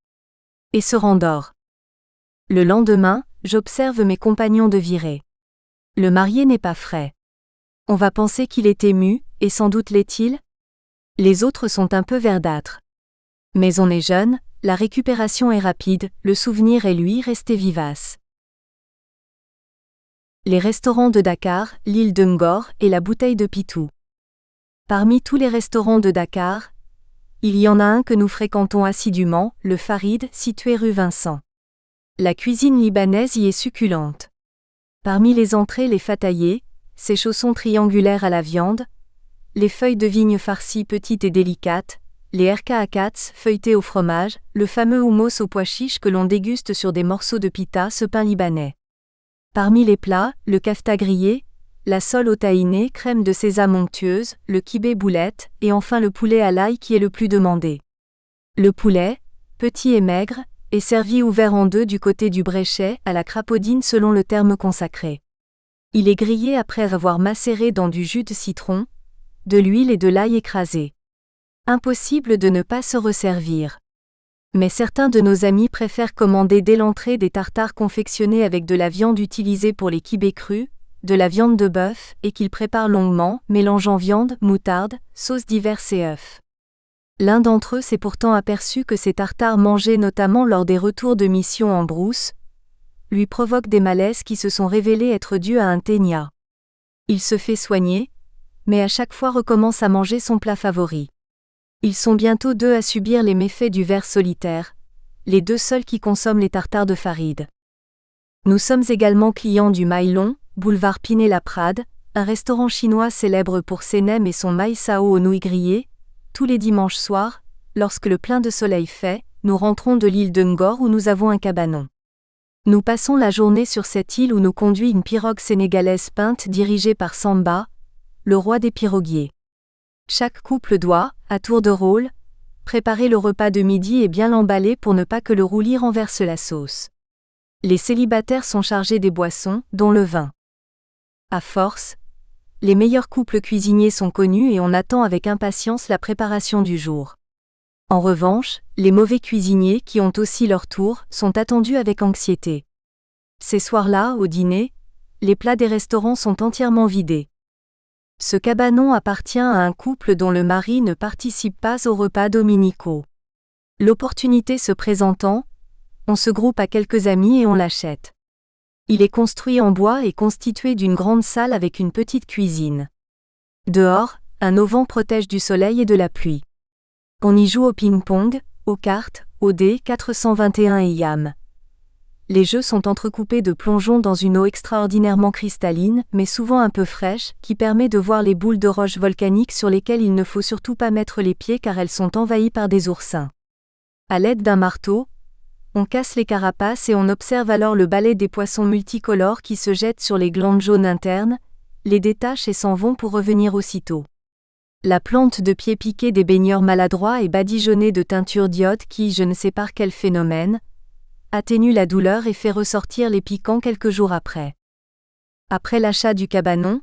Et se rendort. Le lendemain, j'observe mes compagnons de virée. Le marié n'est pas frais. On va penser qu'il est ému, et sans doute l'est-il ? Les autres sont un peu verdâtres. Mais on est jeune, la récupération est rapide, le souvenir est lui resté vivace. Les restaurants de Dakar, l'île de Ngor et la bouteille de Pitou. Parmi tous les restaurants de Dakar, il y en a un que nous fréquentons assidûment, le Farid, situé rue Vincent. La cuisine libanaise y est succulente. Parmi les entrées, les fataillés, ces chaussons triangulaires à la viande, les feuilles de vigne farcies petites et délicates, les erkaakats feuilletés au fromage, le fameux houmous aux pois chiches que l'on déguste sur des morceaux de pita, ce pain libanais. Parmi les plats, le kafta grillé, la sole au tahiné, crème de sésame onctueuse, le kibé boulette, et enfin le poulet à l'ail qui est le plus demandé. Le poulet, petit et maigre, est servi ouvert en deux du côté du bréchet, à la crapaudine selon le terme consacré. Il est grillé après avoir macéré dans du jus de citron, de l'huile et de l'ail écrasé. Impossible de ne pas se resservir. Mais certains de nos amis préfèrent commander dès l'entrée des tartares confectionnés avec de la viande utilisée pour les kibés crus, de la viande de bœuf, et qu'ils préparent longuement, mélangeant viande, moutarde, sauces diverses et œufs. L'un d'entre eux s'est pourtant aperçu que ces tartares mangés notamment lors des retours de mission en brousse, lui provoquent des malaises qui se sont révélés être dus à un ténia. Il se fait soigner, mais à chaque fois recommence à manger son plat favori. Ils sont bientôt 2 à subir les méfaits du ver solitaire, les 2 seuls qui consomment les tartares de Farid. Nous sommes également clients du Maïlon, boulevard Pinet-Laprade, un restaurant chinois célèbre pour ses nems et son mai sao aux nouilles grillées. Tous les dimanches soirs, lorsque le plein de soleil fait, nous rentrons de l'île de Ngor où nous avons un cabanon. Nous passons la journée sur cette île où nous conduit une pirogue sénégalaise peinte dirigée par Samba, le roi des piroguiers. Chaque couple doit, à tour de rôle, préparer le repas de midi et bien l'emballer pour ne pas que le roulis renverse la sauce. Les célibataires sont chargés des boissons, dont le vin. À force, les meilleurs couples cuisiniers sont connus et on attend avec impatience la préparation du jour. En revanche, les mauvais cuisiniers, qui ont aussi leur tour, sont attendus avec anxiété. Ces soirs-là, au dîner, les plats des restaurants sont entièrement vidés. Ce cabanon appartient à un couple dont le mari ne participe pas aux repas dominicaux. L'opportunité se présentant, on se groupe à quelques amis et on l'achète. Il est construit en bois et constitué d'une grande salle avec une petite cuisine. Dehors, un auvent protège du soleil et de la pluie. On y joue au ping-pong, aux cartes, aux dés 421 et yam. Les jeux sont entrecoupés de plongeons dans une eau extraordinairement cristalline, mais souvent un peu fraîche, qui permet de voir les boules de roches volcaniques sur lesquelles il ne faut surtout pas mettre les pieds car elles sont envahies par des oursins. À l'aide d'un marteau, on casse les carapaces et on observe alors le balai des poissons multicolores qui se jettent sur les glandes jaunes internes, les détachent et s'en vont pour revenir aussitôt. La plante de pied piqué des baigneurs maladroits est badigeonnée de teinture d'iode qui, je ne sais par quel phénomène, atténue la douleur et fait ressortir les piquants quelques jours après. Après l'achat du cabanon,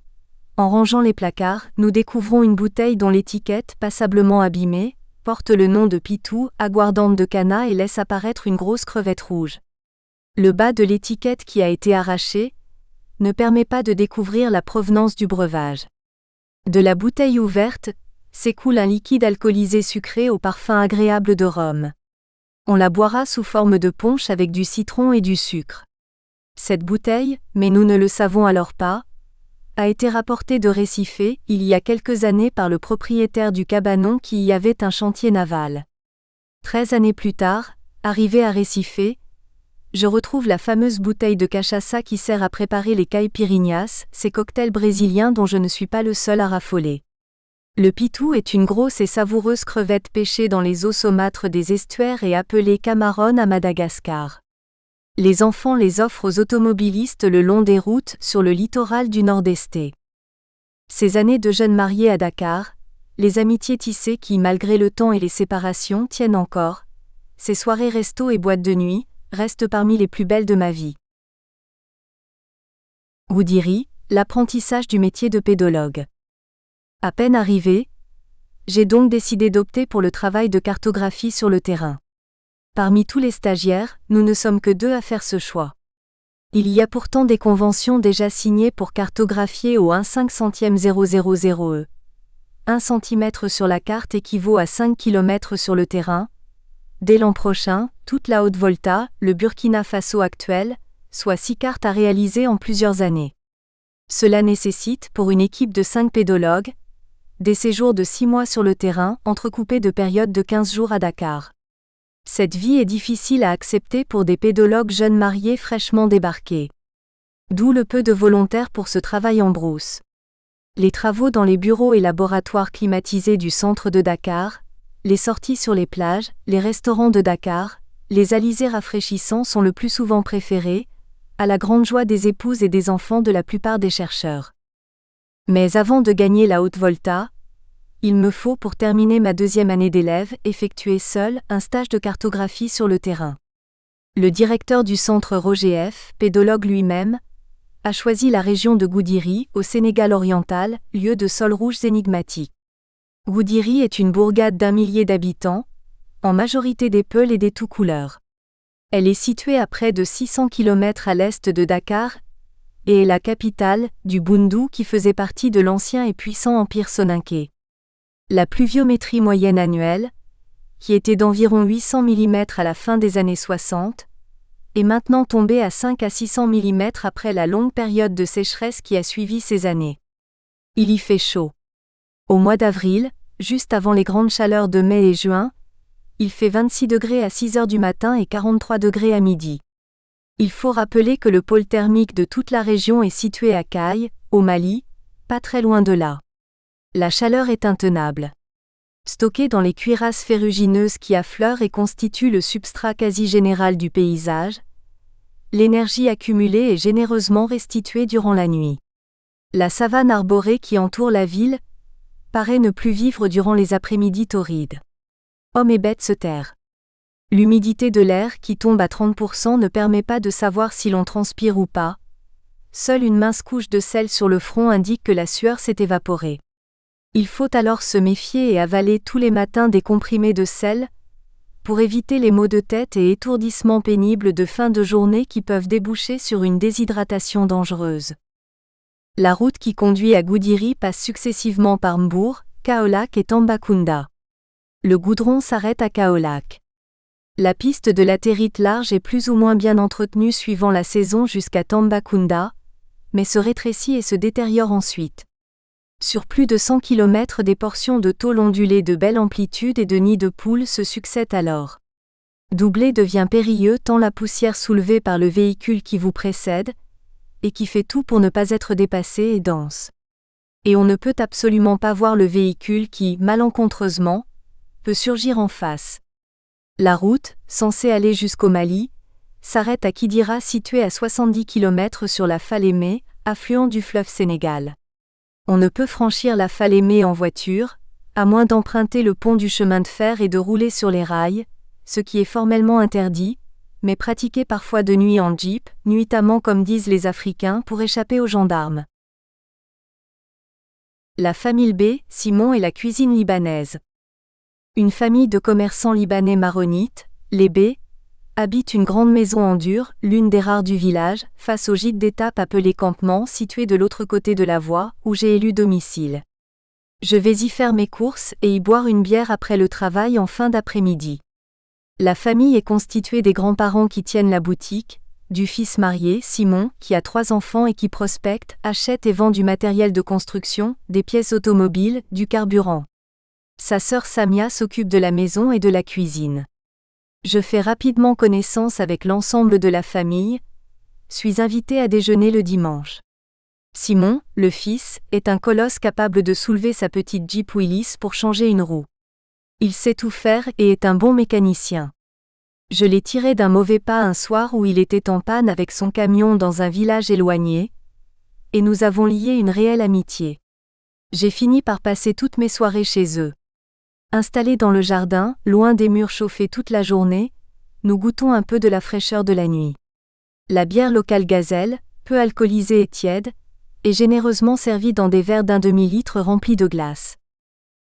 en rangeant les placards, nous découvrons une bouteille dont l'étiquette, passablement abîmée, porte le nom de Pitou, aguardente de Cana et laisse apparaître une grosse crevette rouge. Le bas de l'étiquette qui a été arraché ne permet pas de découvrir la provenance du breuvage. De la bouteille ouverte, s'écoule un liquide alcoolisé sucré au parfum agréable de rhum. On la boira sous forme de punch avec du citron et du sucre. Cette bouteille, mais nous ne le savons alors pas, a été rapportée de Recife, il y a quelques années par le propriétaire du cabanon qui y avait un chantier naval. 13 années plus tard, arrivé à Recife, je retrouve la fameuse bouteille de cachaça qui sert à préparer les caipirinhas, ces cocktails brésiliens dont je ne suis pas le seul à raffoler. Le pitou est une grosse et savoureuse crevette pêchée dans les eaux saumâtres des estuaires et appelée camarone à Madagascar. Les enfants les offrent aux automobilistes le long des routes sur le littoral du Nord-Est. Ces années de jeunes mariés à Dakar, les amitiés tissées qui, malgré le temps et les séparations, tiennent encore, ces soirées resto et boîtes de nuit, restent parmi les plus belles de ma vie. Goudiri, l'apprentissage du métier de pédologue. À peine arrivé, j'ai donc décidé d'opter pour le travail de cartographie sur le terrain. Parmi tous les stagiaires, nous ne sommes que 2 à faire ce choix. Il y a pourtant des conventions déjà signées pour cartographier au 1/5 centième 000 e. 1 cm sur la carte équivaut à 5 km sur le terrain. Dès l'an prochain, toute la Haute-Volta, le Burkina Faso actuel, soit 6 cartes à réaliser en plusieurs années. Cela nécessite, pour une équipe de 5 pédologues, des séjours de 6 mois sur le terrain, entrecoupés de périodes de 15 jours à Dakar. Cette vie est difficile à accepter pour des pédologues jeunes mariés fraîchement débarqués. D'où le peu de volontaires pour ce travail en brousse. Les travaux dans les bureaux et laboratoires climatisés du centre de Dakar, les sorties sur les plages, les restaurants de Dakar, les alizés rafraîchissants sont le plus souvent préférés, à la grande joie des épouses et des enfants de la plupart des chercheurs. Mais avant de gagner la Haute-Volta, il me faut pour terminer ma 2e année d'élève effectuer seul un stage de cartographie sur le terrain. Le directeur du centre Roger F., pédologue lui-même, a choisi la région de Goudiri, au Sénégal oriental, lieu de sols rouges énigmatiques. Goudiri est une bourgade d'1 millier d'habitants, en majorité des Peuls et des tout couleurs. Elle est située à près de 600 km à l'est de Dakar et est la capitale du Boundou qui faisait partie de l'ancien et puissant empire soninké. La pluviométrie moyenne annuelle, qui était d'environ 800 mm à la fin des années 60, est maintenant tombée à 5 à 600 mm après la longue période de sécheresse qui a suivi ces années. Il y fait chaud. Au mois d'avril, juste avant les grandes chaleurs de mai et juin, il fait 26 degrés à 6 heures du matin et 43 degrés à midi. Il faut rappeler que le pôle thermique de toute la région est situé à Kaye, au Mali, Pas très loin de là. La chaleur est intenable. Stockée dans les cuirasses ferrugineuses qui affleurent et constituent le substrat quasi général du paysage, l'énergie accumulée est généreusement restituée durant la nuit. La savane arborée qui entoure la ville paraît ne plus vivre durant les après-midi torrides. Hommes et bêtes se terrent. L'humidité de l'air qui tombe à 30% ne permet pas de savoir si l'on transpire ou pas. Seule une mince couche de sel sur le front indique que la sueur s'est évaporée. Il faut alors se méfier et avaler tous les matins des comprimés de sel pour éviter les maux de tête et étourdissements pénibles de fin de journée qui peuvent déboucher sur une déshydratation dangereuse. La route qui conduit à Goudiry passe successivement par Mbour, Kaolack et Tambacounda. Le goudron s'arrête à Kaolack. La piste de latérite large est plus ou moins bien entretenue suivant la saison jusqu'à Tambacounda, mais se rétrécit et se détériore ensuite. Sur plus de 100 km, des portions de tôle ondulée de belle amplitude et de nids de poules se succèdent alors. Doubler devient périlleux tant la poussière soulevée par le véhicule qui vous précède, et qui fait tout pour ne pas être dépassé, est dense. Et on ne peut absolument pas voir le véhicule qui, malencontreusement, peut surgir en face. La route, censée aller jusqu'au Mali, s'arrête à Kidira situé à 70 km sur la Falémé, affluent du fleuve Sénégal. On ne peut franchir la Falémé en voiture, à moins d'emprunter le pont du chemin de fer et de rouler sur les rails, ce qui est formellement interdit, mais pratiqué parfois de nuit en jeep, nuitamment comme disent les Africains pour échapper aux gendarmes. La famille B, Simon et la cuisine libanaise. Une famille de commerçants libanais maronites, les B, habite une grande maison en dur, l'une des rares du village, face au gîte d'étape appelé campement situé de l'autre côté de la voie, où j'ai élu domicile. Je vais y faire mes courses et y boire une bière après le travail en fin d'après-midi. La famille est constituée des grands-parents qui tiennent la boutique, du fils marié, Simon, qui a 3 enfants et qui prospecte, achète et vend du matériel de construction, des pièces automobiles, du carburant. Sa sœur Samia s'occupe de la maison et de la cuisine. Je fais rapidement connaissance avec l'ensemble de la famille, suis invité à déjeuner le dimanche. Simon, le fils, est un colosse capable de soulever sa petite Jeep Willys pour changer une roue. Il sait tout faire et est un bon mécanicien. Je l'ai tiré d'un mauvais pas un soir où il était en panne avec son camion dans un village éloigné, et nous avons lié une réelle amitié. J'ai fini par passer toutes mes soirées chez eux. Installés dans le jardin, loin des murs chauffés toute la journée, nous goûtons un peu de la fraîcheur de la nuit. La bière locale Gazelle, peu alcoolisée et tiède, est généreusement servie dans des verres d'1 demi-litre remplis de glace.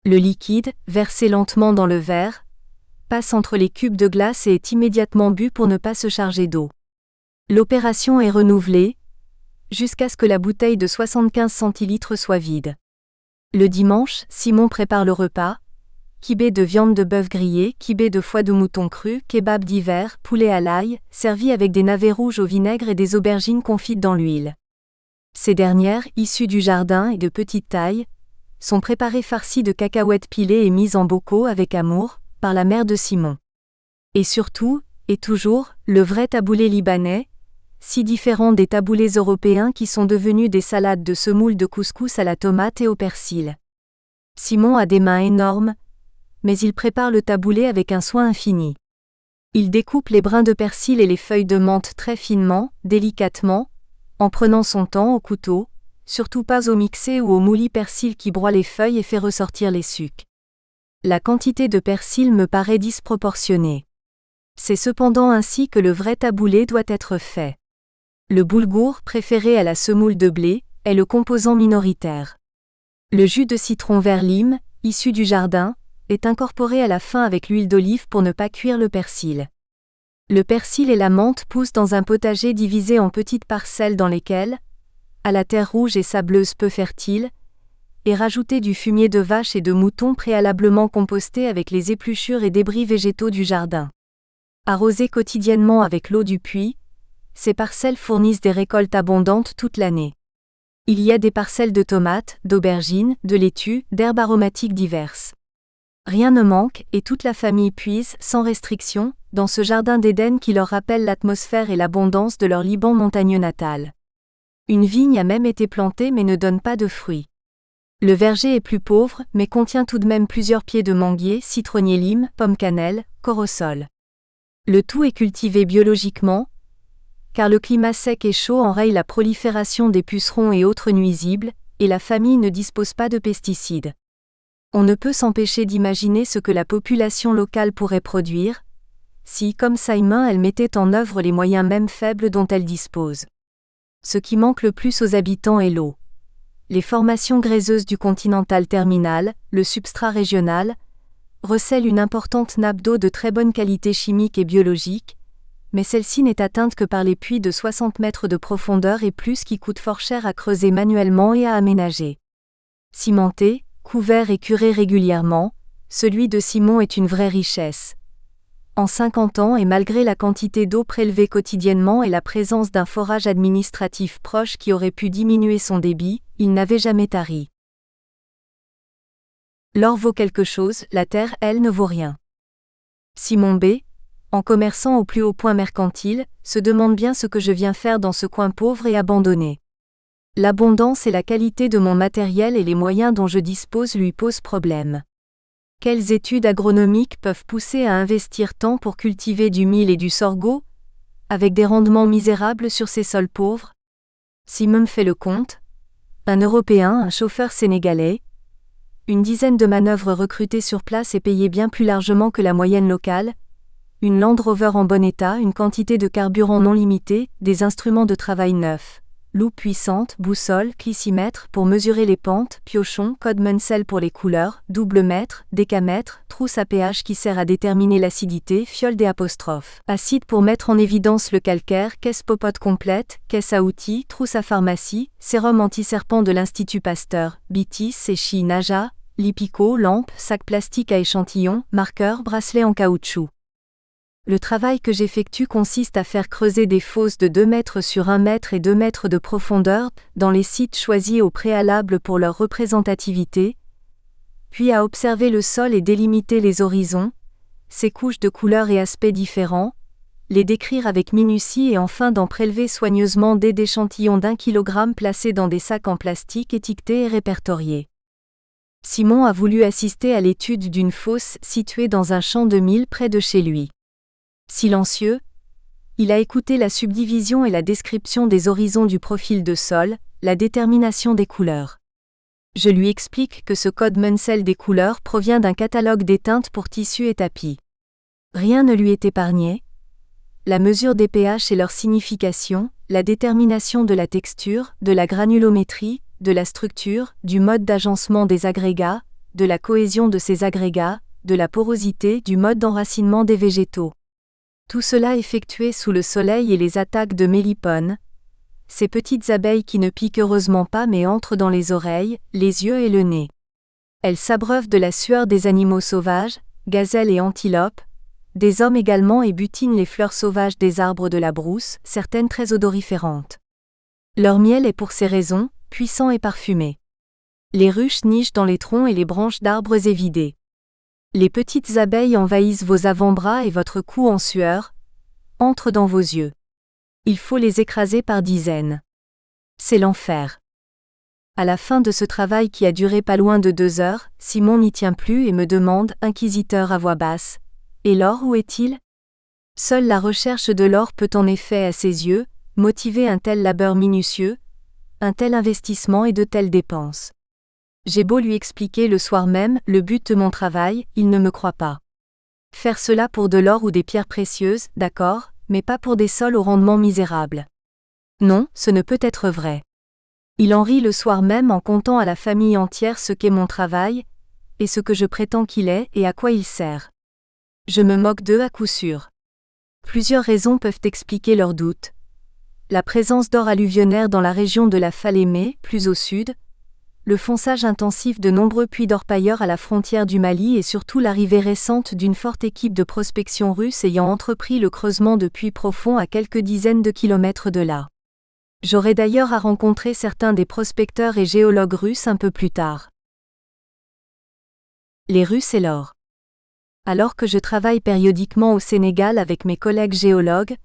Le liquide, versé lentement dans le verre, passe entre les cubes de glace et est immédiatement bu pour ne pas se charger d'eau. L'opération est renouvelée, jusqu'à ce que la bouteille de 75 centilitres soit vide. Le dimanche, Simon prépare le repas, kibé de viande de bœuf grillée, kibé de foie de mouton cru, kebab d'hiver, poulet à l'ail, servi avec des navets rouges au vinaigre et des aubergines confites dans l'huile. Ces dernières, issues du jardin et de petite taille, sont préparées farcies de cacahuètes pilées et mises en bocaux avec amour, par la mère de Simon. Et surtout, et toujours, le vrai taboulé libanais, si différent des taboulés européens qui sont devenus des salades de semoule de couscous à la tomate et au persil. Simon a des mains énormes, mais il prépare le taboulé avec un soin infini. Il découpe les brins de persil et les feuilles de menthe très finement, délicatement, en prenant son temps au couteau, surtout pas au mixé ou au mouli persil qui broie les feuilles et fait ressortir les sucs. La quantité de persil me paraît disproportionnée. C'est cependant ainsi que le vrai taboulé doit être fait. Le boulgour, préféré à la semoule de blé, est le composant minoritaire. Le jus de citron vert lime, issu du jardin, est incorporé à la fin avec l'huile d'olive pour ne pas cuire le persil. Le persil et la menthe poussent dans un potager divisé en petites parcelles dans lesquelles, à la terre rouge et sableuse peu fertile, est rajouté du fumier de vache et de mouton préalablement composté avec les épluchures et débris végétaux du jardin. Arrosées quotidiennement avec l'eau du puits, ces parcelles fournissent des récoltes abondantes toute l'année. Il y a des parcelles de tomates, d'aubergines, de laitues, d'herbes aromatiques diverses. Rien ne manque et toute la famille puise, sans restriction, dans ce jardin d'Éden qui leur rappelle l'atmosphère et l'abondance de leur Liban montagneux natal. Une vigne a même été plantée mais ne donne pas de fruits. Le verger est plus pauvre, mais contient tout de même plusieurs pieds de manguier, citronnier lime, pomme cannelle, corosol. Le tout est cultivé biologiquement, car le climat sec et chaud enraye la prolifération des pucerons et autres nuisibles, et la famille ne dispose pas de pesticides. On ne peut s'empêcher d'imaginer ce que la population locale pourrait produire, si, comme Simon, elle mettait en œuvre les moyens même faibles dont elle dispose. Ce qui manque le plus aux habitants est l'eau. Les formations gréseuses du continental terminal, le substrat régional, recèlent une importante nappe d'eau de très bonne qualité chimique et biologique, mais celle-ci n'est atteinte que par les puits de 60 mètres de profondeur et plus qui coûtent fort cher à creuser manuellement et à aménager. Cimenté, couvert et curé régulièrement, celui de Simon est une vraie richesse. En 50 ans et malgré la quantité d'eau prélevée quotidiennement et la présence d'un forage administratif proche qui aurait pu diminuer son débit, il n'avait jamais tari. L'or vaut quelque chose, la terre, elle, ne vaut rien. Simon B., en commerçant au plus haut point mercantile, se demande bien ce que je viens faire dans ce coin pauvre et abandonné. L'abondance et la qualité de mon matériel et les moyens dont je dispose lui posent problème. Quelles études agronomiques peuvent pousser à investir tant pour cultiver du mil et du sorgho, avec des rendements misérables sur ces sols pauvres? Simon fait le compte. Un Européen, un chauffeur sénégalais, une dizaine de manœuvres recrutées sur place et payées bien plus largement que la moyenne locale, une Land Rover en bon état, une quantité de carburant non limitée, des instruments de travail neufs, loupe puissante, boussole, clicimètre pour mesurer les pentes, piochon, code Munsell pour les couleurs, double mètre, décamètre, trousse à pH qui sert à déterminer l'acidité, fiole des apostrophes, acide pour mettre en évidence le calcaire, caisse popote complète, caisse à outils, trousse à pharmacie, sérum anti-serpent de l'Institut Pasteur, Bitis, Séchi, Naja, Lipico, lampe, sac plastique à échantillons, marqueur, bracelet en caoutchouc. Le travail que j'effectue consiste à faire creuser des fosses de 2 mètres sur 1 mètre et 2 mètres de profondeur dans les sites choisis au préalable pour leur représentativité, puis à observer le sol et délimiter les horizons, ses couches de couleurs et aspects différents, les décrire avec minutie et enfin d'en prélever soigneusement des échantillons d'1 kg placés dans des sacs en plastique étiquetés et répertoriés. Simon a voulu assister à l'étude d'une fosse située dans un champ de mil près de chez lui. Silencieux, il a écouté la subdivision et la description des horizons du profil de sol, la détermination des couleurs. Je lui explique que ce code Munsell des couleurs provient d'un catalogue des teintes pour tissus et tapis. Rien ne lui est épargné. La mesure des pH et leur signification, la détermination de la texture, de la granulométrie, de la structure, du mode d'agencement des agrégats, de la cohésion de ces agrégats, de la porosité, du mode d'enracinement des végétaux. Tout cela effectué sous le soleil et les attaques de mélipones, ces petites abeilles qui ne piquent heureusement pas mais entrent dans les oreilles, les yeux et le nez. Elles s'abreuvent de la sueur des animaux sauvages, gazelles et antilopes, des hommes également et butinent les fleurs sauvages des arbres de la brousse, certaines très odoriférantes. Leur miel est pour ces raisons, puissant et parfumé. Les ruches nichent dans les troncs et les branches d'arbres évidés. Les petites abeilles envahissent vos avant-bras et votre cou en sueur, entrent dans vos yeux. Il faut les écraser par dizaines. C'est l'enfer. À la fin de ce travail qui a duré pas loin de 2 heures, Simon n'y tient plus et me demande, inquisiteur à voix basse, « Et l'or, où est-il » Seule la recherche de l'or peut en effet, à ses yeux, motiver un tel labeur minutieux, un tel investissement et de telles dépenses. J'ai beau lui expliquer le soir même le but de mon travail, il ne me croit pas. Faire cela pour de l'or ou des pierres précieuses, d'accord, mais pas pour des sols au rendement misérable. Non, ce ne peut être vrai. Il en rit le soir même en contant à la famille entière ce qu'est mon travail, et ce que je prétends qu'il est et à quoi il sert. Je me moque d'eux à coup sûr. Plusieurs raisons peuvent expliquer leurs doutes. La présence d'or alluvionnaire dans la région de la Falémé, plus au sud, le fonçage intensif de nombreux puits d'orpailleurs à la frontière du Mali et surtout l'arrivée récente d'une forte équipe de prospection russe ayant entrepris le creusement de puits profonds à quelques dizaines de kilomètres de là. J'aurai d'ailleurs à rencontrer certains des prospecteurs et géologues russes un peu plus tard. Les Russes et l'or. Alors que je travaille périodiquement au Sénégal avec mes collègues géologues,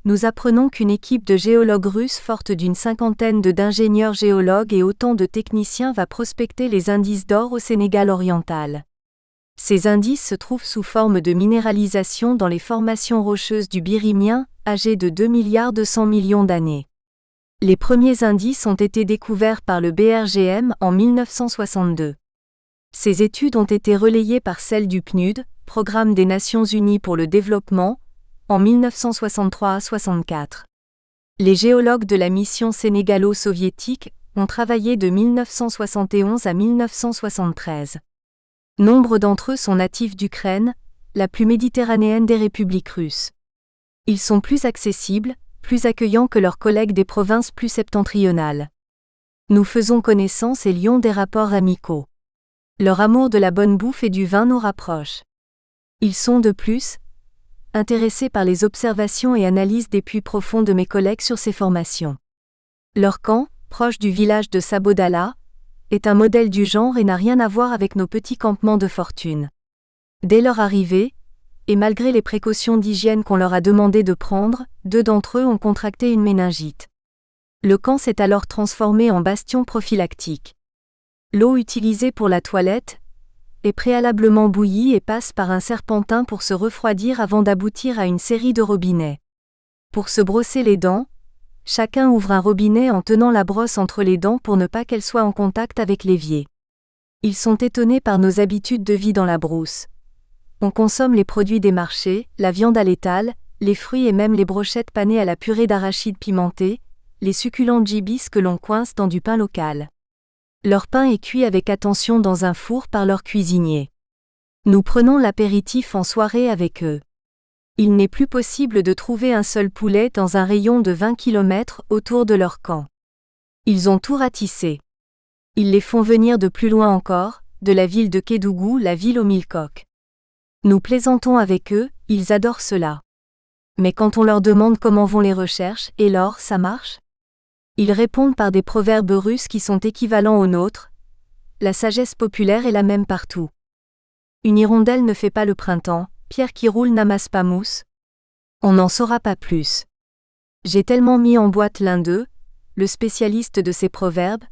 nous apprenons qu'une équipe de géologues russes forte d'une cinquantaine d'ingénieurs géologues et autant de techniciens va prospecter les indices d'or au Sénégal oriental. Ces indices se trouvent sous forme de minéralisation dans les formations rocheuses du Birimien, âgées de 2,2 milliards d'années. Les premiers indices ont été découverts par le BRGM en 1962. Ces études ont été relayées par celles du PNUD, Programme des Nations Unies pour le Développement, en 1963 à 64. Les géologues de la mission sénégalo-soviétique ont travaillé de 1971 à 1973. Nombre d'entre eux sont natifs d'Ukraine, la plus méditerranéenne des républiques russes. Ils sont plus accessibles, plus accueillants que leurs collègues des provinces plus septentrionales. Nous faisons connaissance et lions des rapports amicaux. Leur amour de la bonne bouffe et du vin nous rapproche. Ils sont de plus intéressés par les observations et analyses des puits profonds de mes collègues sur ces formations. Leur camp, proche du village de Sabodala, est un modèle du genre et n'a rien à voir avec nos petits campements de fortune. Dès leur arrivée, et malgré les précautions d'hygiène qu'on leur a demandé de prendre, 2 d'entre eux ont contracté une méningite. Le camp s'est alors transformé en bastion prophylactique. L'eau utilisée pour la toilette est préalablement bouillie et passe par un serpentin pour se refroidir avant d'aboutir à une série de robinets. Pour se brosser les dents, chacun ouvre un robinet en tenant la brosse entre les dents pour ne pas qu'elle soit en contact avec l'évier. Ils sont étonnés par nos habitudes de vie dans la brousse. On consomme les produits des marchés, la viande à l'étal, les fruits et même les brochettes panées à la purée d'arachide pimentée, les succulents djibis que l'on coince dans du pain local. Leur pain est cuit avec attention dans un four par leur cuisinier. Nous prenons l'apéritif en soirée avec eux. Il n'est plus possible de trouver un seul poulet dans un rayon de 20 km autour de leur camp. Ils ont tout ratissé. Ils les font venir de plus loin encore, de la ville de Kédougou, la ville aux 1000 coqs. Nous plaisantons avec eux, ils adorent cela. Mais quand on leur demande comment vont les recherches, et l'or, ça marche ? Ils répondent par des proverbes russes qui sont équivalents aux nôtres. La sagesse populaire est la même partout. Une hirondelle ne fait pas le printemps, pierre qui roule n'amasse pas mousse. On n'en saura pas plus. J'ai tellement mis en boîte l'un d'eux, le spécialiste de ces proverbes,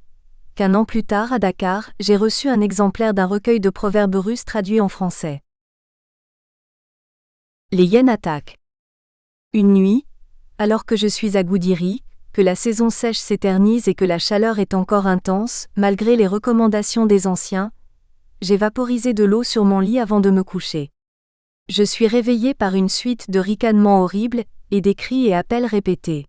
qu'un an plus tard à Dakar, j'ai reçu un exemplaire d'un recueil de proverbes russes traduits en français. Les hyènes attaquent. Une nuit, alors que je suis à Goudiri, que la saison sèche s'éternise et que la chaleur est encore intense, malgré les recommandations des anciens, j'ai vaporisé de l'eau sur mon lit avant de me coucher. Je suis réveillé par une suite de ricanements horribles, et des cris et appels répétés.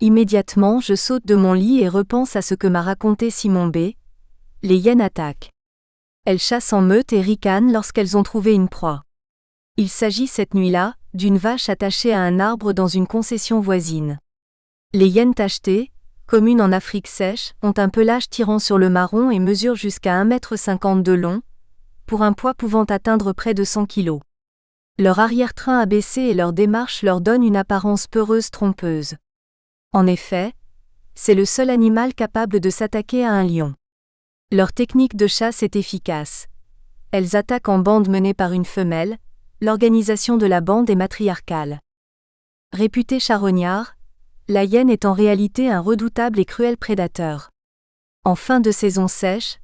Immédiatement, je saute de mon lit et repense à ce que m'a raconté Simon B. Les hyènes attaquent. Elles chassent en meute et ricanent lorsqu'elles ont trouvé une proie. Il s'agit cette nuit-là, d'une vache attachée à un arbre dans une concession voisine. Les hyènes tachetées, communes en Afrique sèche, ont un pelage tirant sur le marron et mesurent jusqu'à 1,50 m de long, pour un poids pouvant atteindre près de 100 kg. Leur arrière-train abaissé et leur démarche leur donnent une apparence peureuse trompeuse. En effet, c'est le seul animal capable de s'attaquer à un lion. Leur technique de chasse est efficace. Elles attaquent en bande menée par une femelle, l'organisation de la bande est matriarcale. Réputée charognard, la hyène est en réalité un redoutable et cruel prédateur. En fin de saison sèche,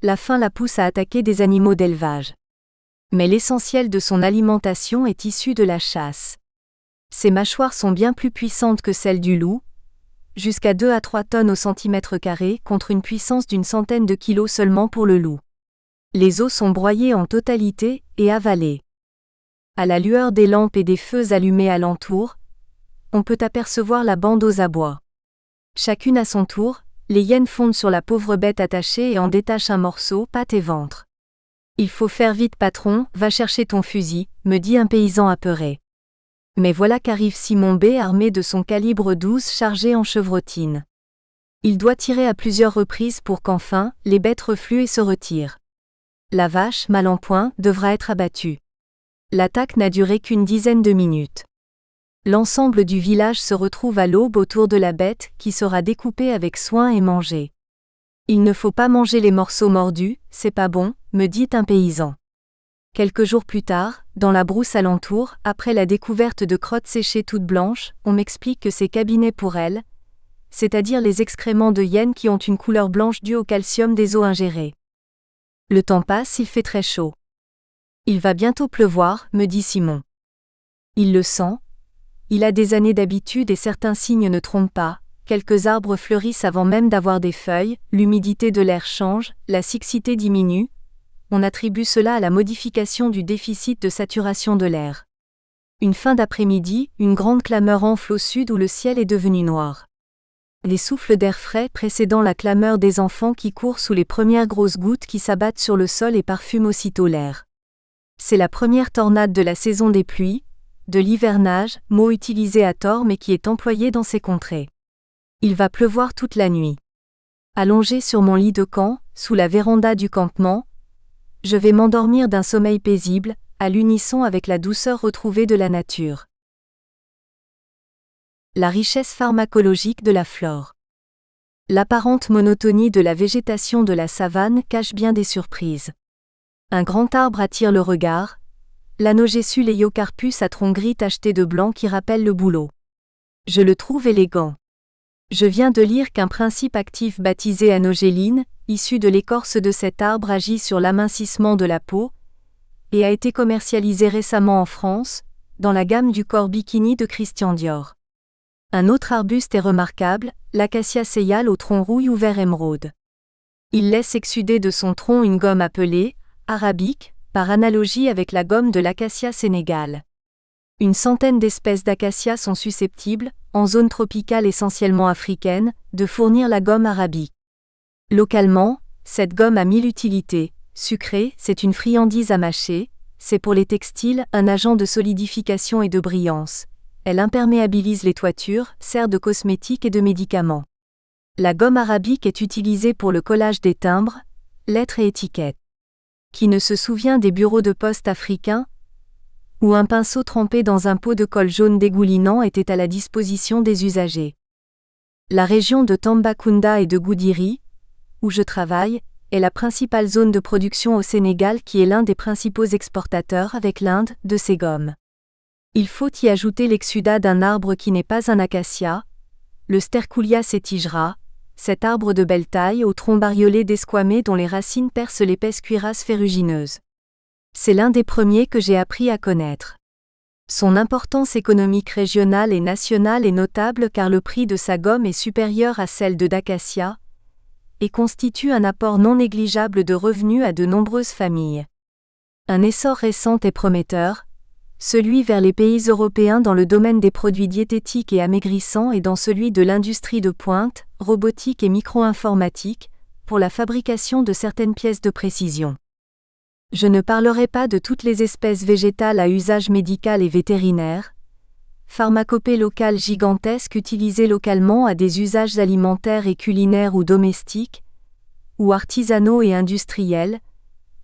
la faim la pousse à attaquer des animaux d'élevage. Mais l'essentiel de son alimentation est issu de la chasse. Ses mâchoires sont bien plus puissantes que celles du loup, jusqu'à 2 à 3 tonnes au centimètre carré contre une puissance d'une centaine de kilos seulement pour le loup. Les os sont broyés en totalité et avalés. À la lueur des lampes et des feux allumés alentour, on peut apercevoir la bande aux abois. Chacune à son tour, les hyènes fondent sur la pauvre bête attachée et en détachent un morceau, patte et ventre. « Il faut faire vite patron, va chercher ton fusil », me dit un paysan apeuré. Mais voilà qu'arrive Simon B armé de son calibre 12 chargé en chevrotine. Il doit tirer à plusieurs reprises pour qu'enfin, les bêtes refluent et se retirent. La vache, mal en point, devra être abattue. L'attaque n'a duré qu'une dizaine de minutes. L'ensemble du village se retrouve à l'aube autour de la bête qui sera découpée avec soin et mangée. « Il ne faut pas manger les morceaux mordus, c'est pas bon », me dit un paysan. Quelques jours plus tard, dans la brousse alentour, après la découverte de crottes séchées toutes blanches, on m'explique que ces cabinets pour elles, c'est-à-dire les excréments de hyènes qui ont une couleur blanche due au calcium des eaux ingérées. Le temps passe, il fait très chaud. Il va bientôt pleuvoir, me dit Simon. Il le sent. Il a des années d'habitude et certains signes ne trompent pas. Quelques arbres fleurissent avant même d'avoir des feuilles, l'humidité de l'air change, la siccité diminue. On attribue cela à la modification du déficit de saturation de l'air. Une fin d'après-midi, une grande clameur enfle au sud où le ciel est devenu noir. Les souffles d'air frais précédant la clameur des enfants qui courent sous les premières grosses gouttes qui s'abattent sur le sol et parfument aussitôt l'air. C'est la première tornade de la saison des pluies, de l'hivernage, mot utilisé à tort mais qui est employé dans ces contrées. Il va pleuvoir toute la nuit. Allongé sur mon lit de camp, sous la véranda du campement, je vais m'endormir d'un sommeil paisible, à l'unisson avec la douceur retrouvée de la nature. La richesse pharmacologique de la flore. L'apparente monotonie de la végétation de la savane cache bien des surprises. Un grand arbre attire le regard, l'Anogessus Leiocarpus à tronc gris tacheté de blanc qui rappelle le bouleau. Je le trouve élégant. Je viens de lire qu'un principe actif baptisé anogéline, issu de l'écorce de cet arbre agit sur l'amincissement de la peau, et a été commercialisé récemment en France, dans la gamme du corps bikini de Christian Dior. Un autre arbuste est remarquable, l'acacia séyal au tronc rouille ou vert émeraude. Il laisse exsuder de son tronc une gomme appelée arabique, par analogie avec la gomme de l'acacia sénégal. Une centaine d'espèces d'acacia sont susceptibles, en zone tropicale essentiellement africaine, de fournir la gomme arabique. Localement, cette gomme a 1000 utilités. Sucrée, c'est une friandise à mâcher, c'est pour les textiles un agent de solidification et de brillance. Elle imperméabilise les toitures, sert de cosmétique et de médicaments. La gomme arabique est utilisée pour le collage des timbres, lettres et étiquettes. Qui ne se souvient des bureaux de poste africains, où un pinceau trempé dans un pot de colle jaune dégoulinant était à la disposition des usagers. La région de Tambacounda et de Goudiri, où je travaille, est la principale zone de production au Sénégal qui est l'un des principaux exportateurs avec l'Inde de ces gommes. Il faut y ajouter l'exsudat d'un arbre qui n'est pas un acacia, le Sterculia setigera, cet arbre de belle taille au tronc bariolé d'esquamé dont les racines percent l'épaisse cuirasse ferrugineuse. C'est l'un des premiers que j'ai appris à connaître. Son importance économique régionale et nationale est notable car le prix de sa gomme est supérieur à celle de d'acacia, et constitue un apport non négligeable de revenus à de nombreuses familles. Un essor récent est prometteur, celui vers les pays européens dans le domaine des produits diététiques et amaigrissants et dans celui de l'industrie de pointe, robotique et micro-informatique, pour la fabrication de certaines pièces de précision. Je ne parlerai pas de toutes les espèces végétales à usage médical et vétérinaire, pharmacopée locale gigantesque utilisée localement à des usages alimentaires et culinaires ou domestiques, ou artisanaux et industriels,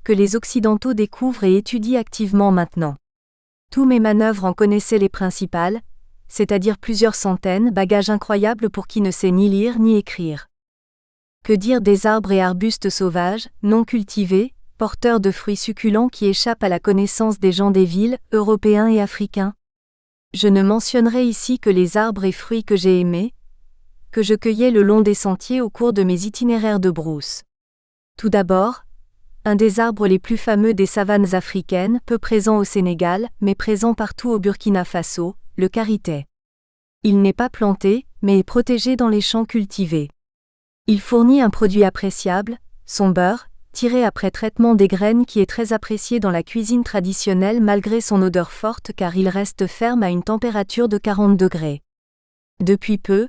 que les Occidentaux découvrent et étudient activement maintenant. Tous mes manœuvres en connaissaient les principales, c'est-à-dire plusieurs centaines, bagages incroyables pour qui ne sait ni lire ni écrire. Que dire des arbres et arbustes sauvages, non cultivés, porteurs de fruits succulents qui échappent à la connaissance des gens des villes, européens et africains? Je ne mentionnerai ici que les arbres et fruits que j'ai aimés, que je cueillais le long des sentiers au cours de mes itinéraires de brousse. Tout d'abord, un des arbres les plus fameux des savanes africaines, peu présent au Sénégal, mais présent partout au Burkina Faso, le karité. Il n'est pas planté, mais est protégé dans les champs cultivés. Il fournit un produit appréciable, son beurre, tiré après traitement des graines qui est très apprécié dans la cuisine traditionnelle malgré son odeur forte car il reste ferme à une température de 40 degrés. Depuis peu,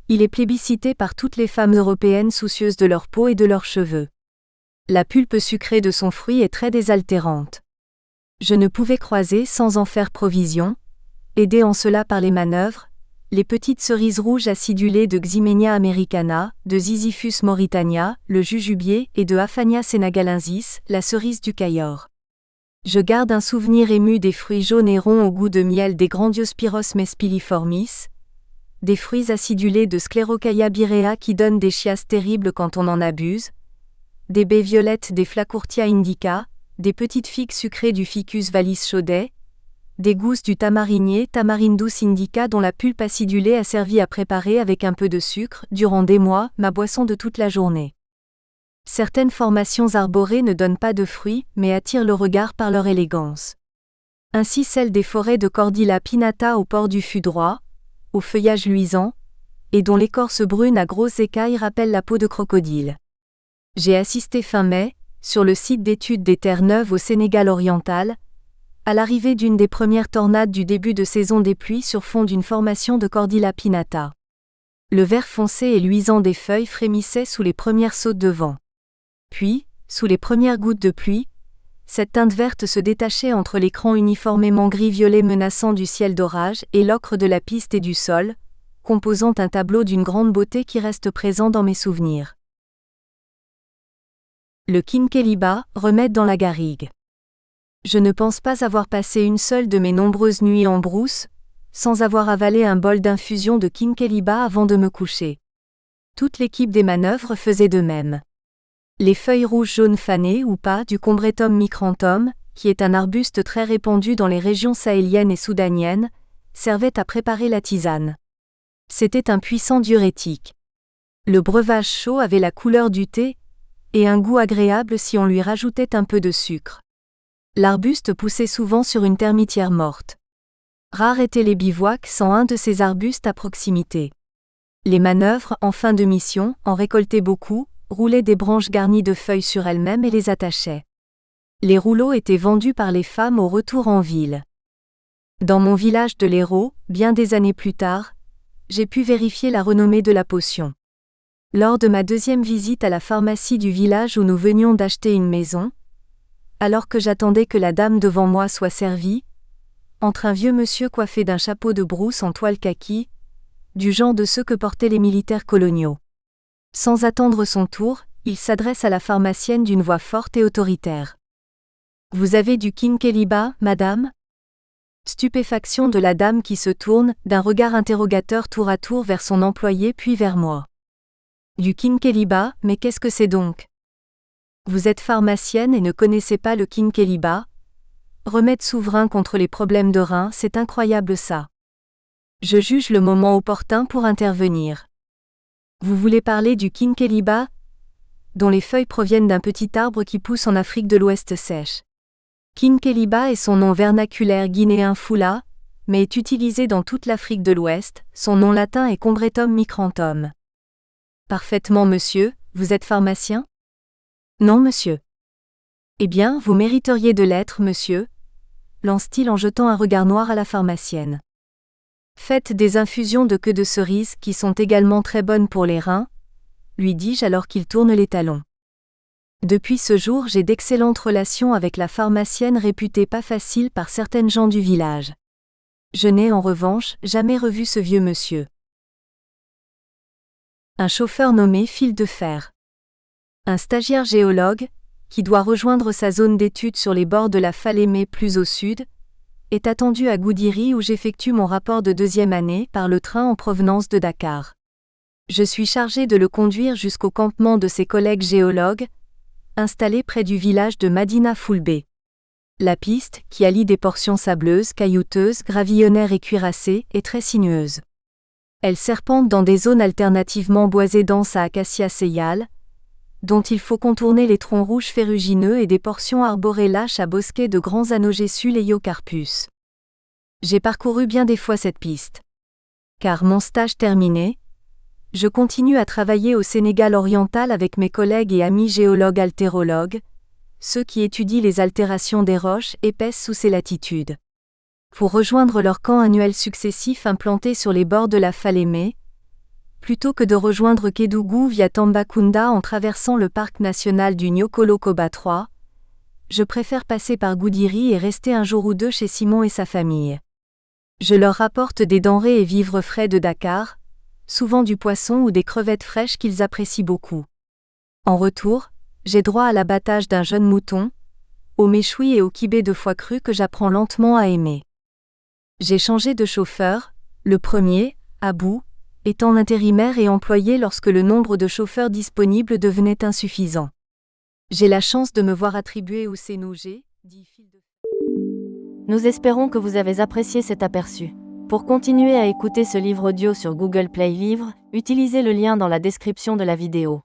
il est plébiscité par toutes les femmes européennes soucieuses de leur peau et de leurs cheveux. La pulpe sucrée de son fruit est très désaltérante. Je ne pouvais croiser sans en faire provision, aidé en cela par les manœuvres, les petites cerises rouges acidulées de Ximenia americana, de Ziziphus mauritania, le jujubier et de Aphania sénagalensis, la cerise du Cayor. Je garde un souvenir ému des fruits jaunes et ronds au goût de miel des Grandiospyros mespiliformis, des fruits acidulés de Sclerocaia birea qui donnent des chiasses terribles quand on en abuse, des baies violettes des Flacourtia indica, des petites figues sucrées du Ficus vallis chaudet, des gousses du tamarinier Tamarindus indica dont la pulpe acidulée a servi à préparer avec un peu de sucre, durant des mois, ma boisson de toute la journée. Certaines formations arborées ne donnent pas de fruits, mais attirent le regard par leur élégance. Ainsi celle des forêts de Cordilla pinnata au port du fût droit, au feuillage luisant, et dont l'écorce brune à grosses écailles rappelle la peau de crocodile. J'ai assisté fin mai, sur le site d'études des Terres Neuves au Sénégal oriental, à l'arrivée d'une des premières tornades du début de saison des pluies sur fond d'une formation de Cordilla pinnata. Le vert foncé et luisant des feuilles frémissait sous les premières sautes de vent. Puis, sous les premières gouttes de pluie, cette teinte verte se détachait entre l'écran uniformément gris-violet menaçant du ciel d'orage et l'ocre de la piste et du sol, composant un tableau d'une grande beauté qui reste présent dans mes souvenirs. Le Quinqueliba, remède dans la garrigue. Je ne pense pas avoir passé une seule de mes nombreuses nuits en brousse, sans avoir avalé un bol d'infusion de Quinqueliba avant de me coucher. Toute l'équipe des manœuvres faisait de même. Les feuilles rouges-jaunes fanées ou pas du Combretum micranthum, qui est un arbuste très répandu dans les régions sahéliennes et soudaniennes, servaient à préparer la tisane. C'était un puissant diurétique. Le breuvage chaud avait la couleur du thé, et un goût agréable si on lui rajoutait un peu de sucre. L'arbuste poussait souvent sur une termitière morte. Rares étaient les bivouacs sans un de ces arbustes à proximité. Les manœuvres, en fin de mission, en récoltaient beaucoup, roulaient des branches garnies de feuilles sur elles-mêmes et les attachaient. Les rouleaux étaient vendus par les femmes au retour en ville. Dans mon village de l'Hérault, bien des années plus tard, j'ai pu vérifier la renommée de la potion. Lors de ma deuxième visite à la pharmacie du village où nous venions d'acheter une maison, alors que j'attendais que la dame devant moi soit servie, entre un vieux monsieur coiffé d'un chapeau de brousse en toile kaki, du genre de ceux que portaient les militaires coloniaux. Sans attendre son tour, il s'adresse à la pharmacienne d'une voix forte et autoritaire. « Vous avez du Quinqueliba, madame ?» Stupéfaction de la dame qui se tourne, d'un regard interrogateur tour à tour vers son employé puis vers moi. « Du Quinqueliba, mais qu'est-ce que c'est donc ? Vous êtes pharmacienne et ne connaissez pas le Quinqueliba ? Remède souverain contre les problèmes de reins, c'est incroyable ça. Je juge le moment opportun pour intervenir. Vous voulez parler du Quinqueliba, dont les feuilles proviennent d'un petit arbre qui pousse en Afrique de l'Ouest sèche. Quinqueliba est son nom vernaculaire guinéen Foula, mais est utilisé dans toute l'Afrique de l'Ouest, son nom latin est Combretum micranthum. Parfaitement monsieur, vous êtes pharmacien ? Non monsieur. Eh bien, vous mériteriez de l'être monsieur, lance-t-il en jetant un regard noir à la pharmacienne. Faites des infusions de queue de cerise qui sont également très bonnes pour les reins, lui dis-je alors qu'il tourne les talons. Depuis ce jour, j'ai d'excellentes relations avec la pharmacienne réputée pas facile par certaines gens du village. Je n'ai en revanche jamais revu ce vieux monsieur. Un chauffeur nommé Fil de Fer. Un stagiaire géologue, qui doit rejoindre sa zone d'études sur les bords de la Falémé plus au sud, est attendu à Goudiri où j'effectue mon rapport de deuxième année par le train en provenance de Dakar. Je suis chargé de le conduire jusqu'au campement de ses collègues géologues, installé près du village de Madina Foulbé. La piste, qui allie des portions sableuses, caillouteuses, gravillonnaires et cuirassées, est très sinueuse. Elle serpente dans des zones alternativement boisées denses à acacia seyal, dont il faut contourner les troncs rouges ferrugineux et des portions arborées lâches à bosquets de grands Anogessus Leiocarpus. J'ai parcouru bien des fois cette piste. Car mon stage terminé, je continue à travailler au Sénégal oriental avec mes collègues et amis géologues altérologues, ceux qui étudient les altérations des roches épaisses sous ces latitudes. Pour rejoindre leurs camps annuels successifs implantés sur les bords de la Falémé, plutôt que de rejoindre Kédougou via Tambacounda en traversant le parc national du Niokolo-Koba III, je préfère passer par Goudiri et rester un jour ou deux chez Simon et sa famille. Je leur rapporte des denrées et vivres frais de Dakar, souvent du poisson ou des crevettes fraîches qu'ils apprécient beaucoup. En retour, j'ai droit à l'abattage d'un jeune mouton, au méchoui et au kibé de foie cru que j'apprends lentement à aimer. J'ai changé de chauffeur, le premier, Abou, étant intérimaire et employé lorsque le nombre de chauffeurs disponibles devenait insuffisant. J'ai la chance de me voir attribuer au CNOG, dit fil de... Nous espérons que vous avez apprécié cet aperçu. Pour continuer à écouter ce livre audio sur Google Play Livres, utilisez le lien dans la description de la vidéo.